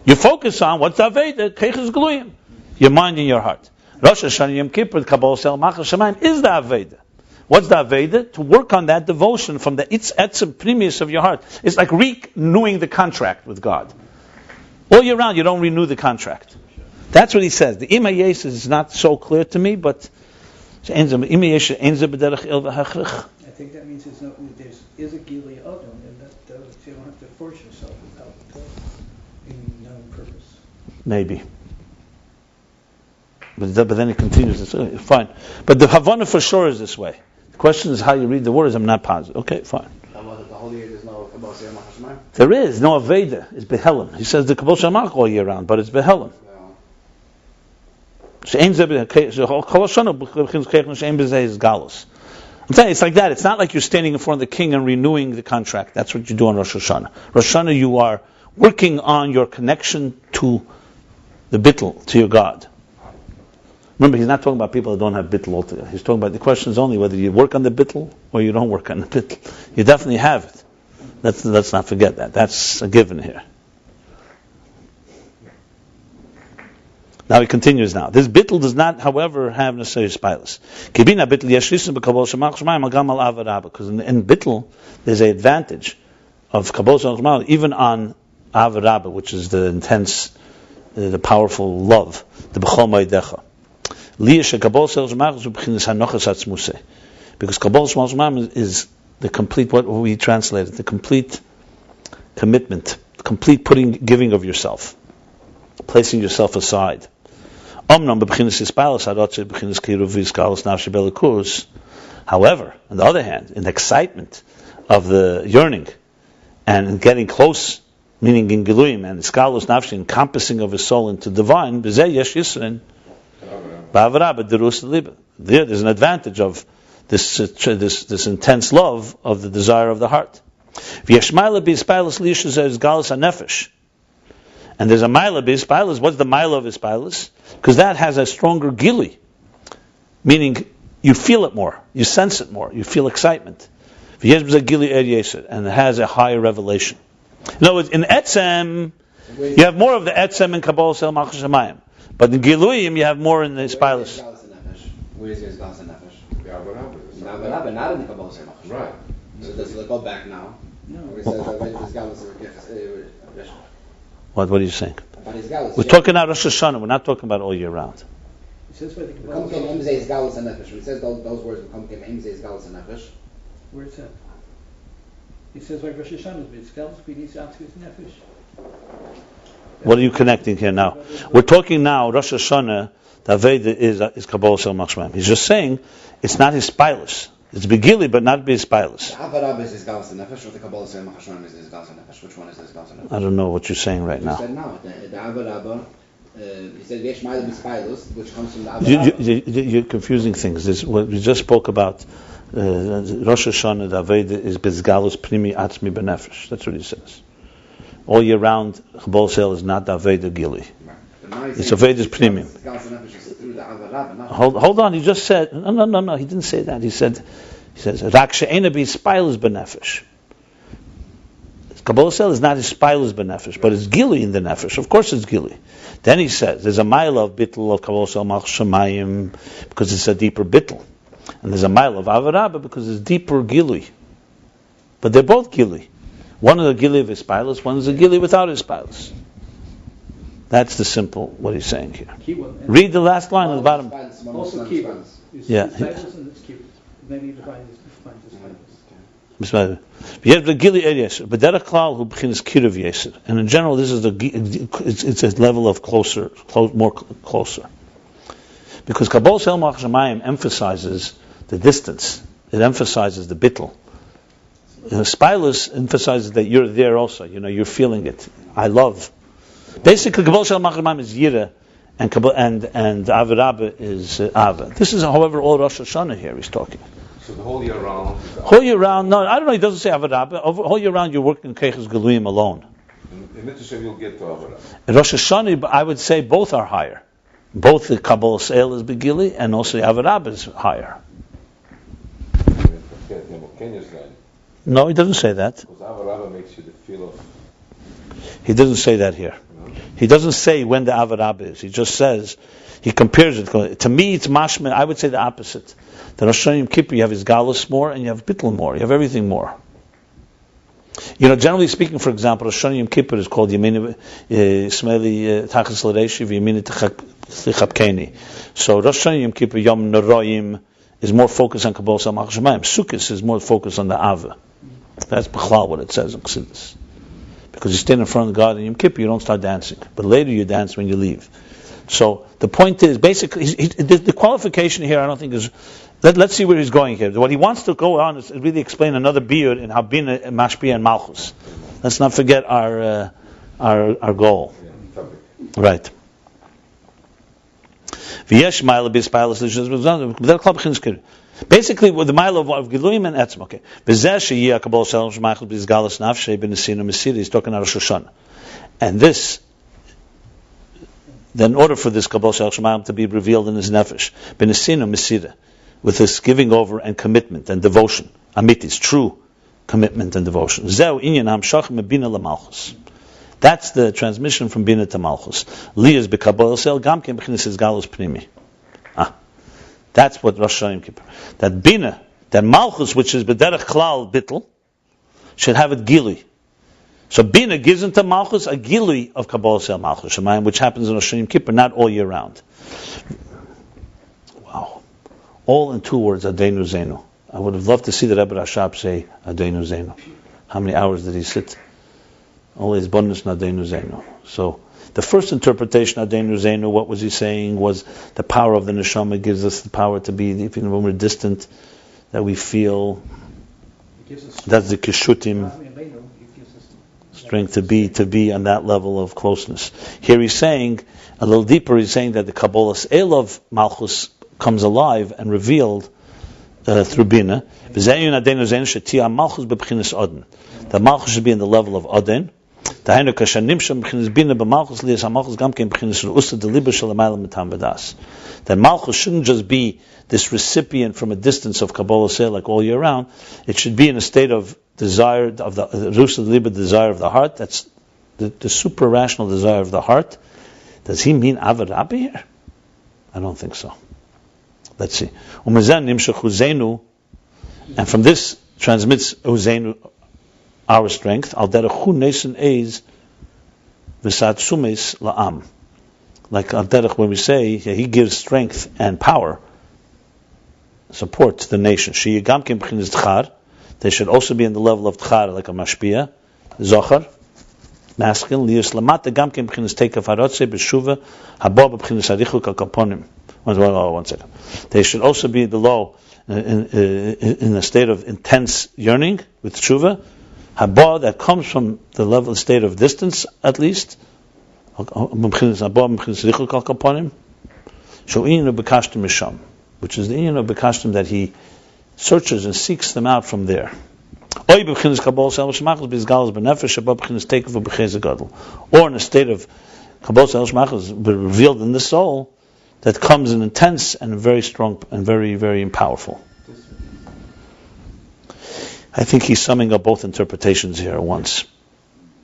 You focus on what's the Aveda, Keiches Gluyim, your mind and your heart. Rosh Hashanah Yom Kippur, Kabbalah Sel Machas Shemayim is the Aveda. What's the Aveda? To work on that devotion from the etzem primus of your heart. It's like renewing the contract with God. All year round, you don't renew the contract. That's what he says. The Imayes is not so clear to me, but I think that means there is a Gili Adon, and that you don't have to force yourself without any known purpose. Maybe. But then it continues. Fine. But the Havana for sure is this way. The question is how you read the words. I'm not positive. Okay, fine. The whole year there's no Kabbalah Seyam HaShemayim? There is no Aveda. It's Behelim. He says the Kabbalah Shamach all year round, but it's Behelim. I'm saying it's like that. It's not like you're standing in front of the king and renewing the contract. That's what you do on Rosh Hashanah. Rosh Hashanah, you are working on your connection to the bittul, to your God. Remember, he's not talking about people that don't have bittul altogether. He's talking about the question is only whether you work on the bittul or you don't work on the bittul. You definitely have it. Let's not forget that. That's a given here. Now he continues now. This bittul does not, however, have necessary spilus. Because in bittul, there's an advantage of kabbalah shemach even on avarabah, which is the intense, the powerful love, the b'chol ma'adecha. Because kabbalah shemach is the complete, what we translated, the complete commitment, the complete giving of yourself, placing yourself aside. However, on the other hand, in the excitement of the yearning and getting close, meaning in Giluyim and Skalus Nafshi, encompassing of his soul into divine, there's an advantage of this intense love of the desire of the heart. And there's a Maila B'Ispilus. What's the Maila of Ispilus? Because that has a stronger Gili. Meaning, you feel it more. You sense it more. You feel excitement. And it has a higher revelation. In other words, in Etzem, you have more of the Etzem in Kabbalah Sel Machas Shemayim. But in Giluyim, you have more in the Ispilus. Where is his Galas and Nefesh? Not in the Kabbalah Sel Machas. Right. So does it go back now? No. Where it says, What are you saying? We're talking about Rosh Hashanah. We're not talking about all year round. It says where the When it says those words, where it's at. It says why Rosh Hashanah is Galus, we need to ask his nefesh. What are you connecting here now? We're talking now, Rosh Hashanah, the Aveda is Kabbalah Sel Machshmayim. He's just saying, it's not his spilus. It's Begili, but not B'Ispilus. The Avarabah is his Galas and Nefesh, or the Kabbalah Seyam HaShemayim is his Galas and Nefesh? Which one is his Galas and Nefesh? I don't know what you're saying right now. You said now, the Avarabah, he said Yesh Ma'ila B'Ispilus, which comes from the Avarabah. You're confusing things. What we just spoke about, Rosh Hashanah, the Aveda is Bizgalus Primi Atzmi B'Nefesh. That's what he says. All year round, Kabbalah Sel is not the Aveda Gili. It's Aveda's premium. Hold on, he just said, no, he didn't say that. He says, Rak she'ena b'Ispilus b'nefesh. Kabbalah Sel is not Ispilus b'nefesh, but it's Gili in the nefesh. Of course it's Gili. Then he says, there's a mile of bittul of Kabbalah Sel Machas Shemayim, because it's a deeper bittul. And there's a mile of Avarabah, because it's deeper Gili. But they're both Gili. One is a Gili of Ispilus, one is a Gili without Ispilus. That's the simple, what he's saying here. Read the last line at the bottom. Also keywords. Yeah. And it's keywords. Then he defines the and in general, this is it's a level of closer. Because Kabbalah Sel Machas Shemayim emphasizes the distance. It emphasizes the bittul. Spilus emphasizes that you're there also. You're feeling it. I love. Basically, Kabbalah Sel Machas Shemayim is Yira, and Avarabah is Ava. This is, however, all Rosh Hashanah here he's talking. So the whole year round? Whole year round, no, I don't know, he doesn't say Avarabah. Whole year round you're working Keiches Giluyim alone. In Mitzvah you'll get to Avarabah. In Rosh Hashanah, I would say both are higher. Both the Kabbalah Sel is Begili, and also Avarabah is higher. No, he doesn't say that. Because Avarabba makes you the feel of... He doesn't say that here. He doesn't say when the Avarab is. He just says, he compares it. To me, it's mashman. I would say the opposite. The Rosh Hashanah Yom Kippur, you have his galus more, and you have bittul more. You have everything more. Generally speaking, for example, Rosh Hashanah Yom Kippur is called Yemini Smeli Tachas L'Reishi V'Yemini Techapkeni. So Rosh Hashanah Yom Kippur Yom Noroyim is more focused on Kabbalah Samach Shemayim. Sukkot is more focused on the Ava. That's B'chlal what it says in Chassidus. Because you stand in front of God in Yom Kippur, you don't start dancing. But later you dance when you leave. So the point is, basically, the qualification here, I don't think is... Let's see where he's going here. What he wants to go on is really explain another biur in Habina, Mashpia, and Malchus. Let's not forget our goal. Right. Basically, with the mile of Giluim and Etzim, okay. He's talking about Rosh Hashanah. And this, then in order for this Kabbalah Shel Shemayim to be revealed in his nefesh, B'nesinu Mesira, with this giving over and commitment and devotion, amitis, true commitment and devotion. Zeu inyan hamshach mebina lemalchus. That's the transmission from bina to malchus. Liyas b'kabbalah sel gam ken b'chinas galus pnimi. That's what Rosh Hashanah Yom Kippur. That bina, that malchus, which is b'derech klal bittel, should have it gili. So bina gives into malchus a gili of kabbalah sel malchus shemayim, which happens in Rosh Hashanah Yom Kippur, not all year round. Wow. All in 2 words, Adenu Zenu. I would have loved to see the Rebbe Rashab say Adenu Zenu. How many hours did he sit? Always bonus Adenu Zenu. So the first interpretation of Adenu Zenu, what was he saying? Was the power of the neshama gives us the power to be, even when we're distant, that we feel. That's the kishutim, strength to be on that level of closeness. Here he's saying a little deeper. He's saying that the Kabbalas Elov Malchus comes alive and revealed through Bina. The Malchus should be in the level of Adon. That Malchus shouldn't just be this recipient from a distance of Kabbalah say like all year round. It should be in a state of desire of the desire of the heart. That's the super rational desire of the heart. Does he mean Avarabba here? I don't think so. Let's see. Uzeinu, and from this transmits Uzeinu our strength. Al derechu nesen eis v'satsumes la'am. Like al derech, when we say he gives strength and power, support to the nation. She yigam kim b'chinas tchar. They should also be in the level of tchar, like a mashpia, Zohar, masculine. Lius lamata gam kim b'chinas teikav harotze b'shuva habo b'chinas arichuk al kaponim. 1 second. They should also be below in a state of intense yearning with teshuvah, haba that comes from the level state of distance at least. Which is the inyan of bekashtim, that he searches and seeks them out from there. Or in a state of Kabbalah Shel Shemachos revealed in the soul, that comes in intense and very strong and very, very powerful. I think he's summing up both interpretations here at once.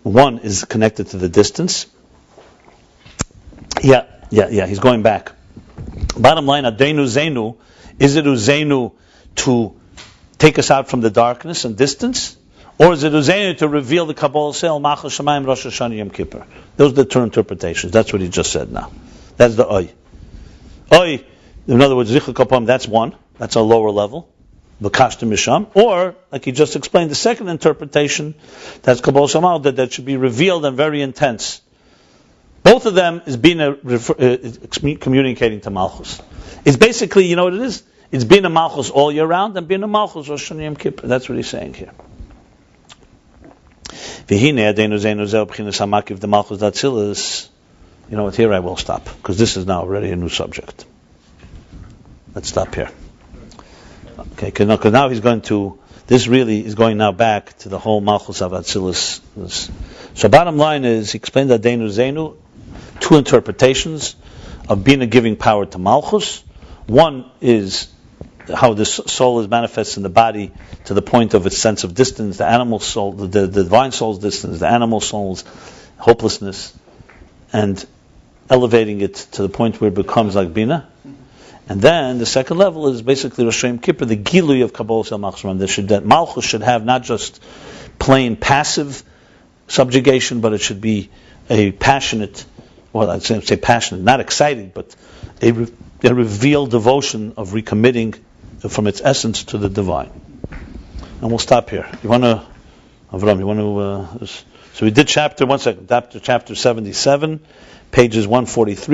One is connected to the distance. Yeah, he's going back. Bottom line, Adenu Zenu, is it Uzeinu to take us out from the darkness and distance? Or is it Uzeinu to reveal the Kabbalah Sel, Malchus Shemayim, Rosh Hashanah Yom Kippur? Those are the two interpretations. That's what he just said now. That's the Oy. Oy, in other words, Zichur Kapam, that's one. That's a lower level. B'kashtim Misham. Or, like he just explained, the second interpretation, that's Kabbalah Shamal, that should be revealed and very intense. Both of them is being communicating to Malchus. It's basically, you know what it is? It's being a Malchus all year round and being a Malchus Rosh Hashanah Yom Kippur. That's what he's saying here. You know what, here I will stop, because this is now already a new subject. Let's stop here. Okay, because now he's going to, this really is going now back to the whole Malchus of Atzilus. So bottom line is, he explained Adenu Zenu, 2 interpretations of Bina giving power to Malchus. One is how this soul is manifest in the body to the point of its sense of distance, the animal soul, the divine soul's distance, the animal soul's hopelessness, and elevating it to the point where it becomes like binah. And then the second level is basically Rosh Hashanah Kippur, the gilui of Kabbalah Sel Malchus. That Malchus should have not just plain passive subjugation, but it should be a passionate, well, I'd say passionate, not exciting, but a revealed devotion of recommitting from its essence to the divine. And we'll stop here. So we did chapter 77, pages 143.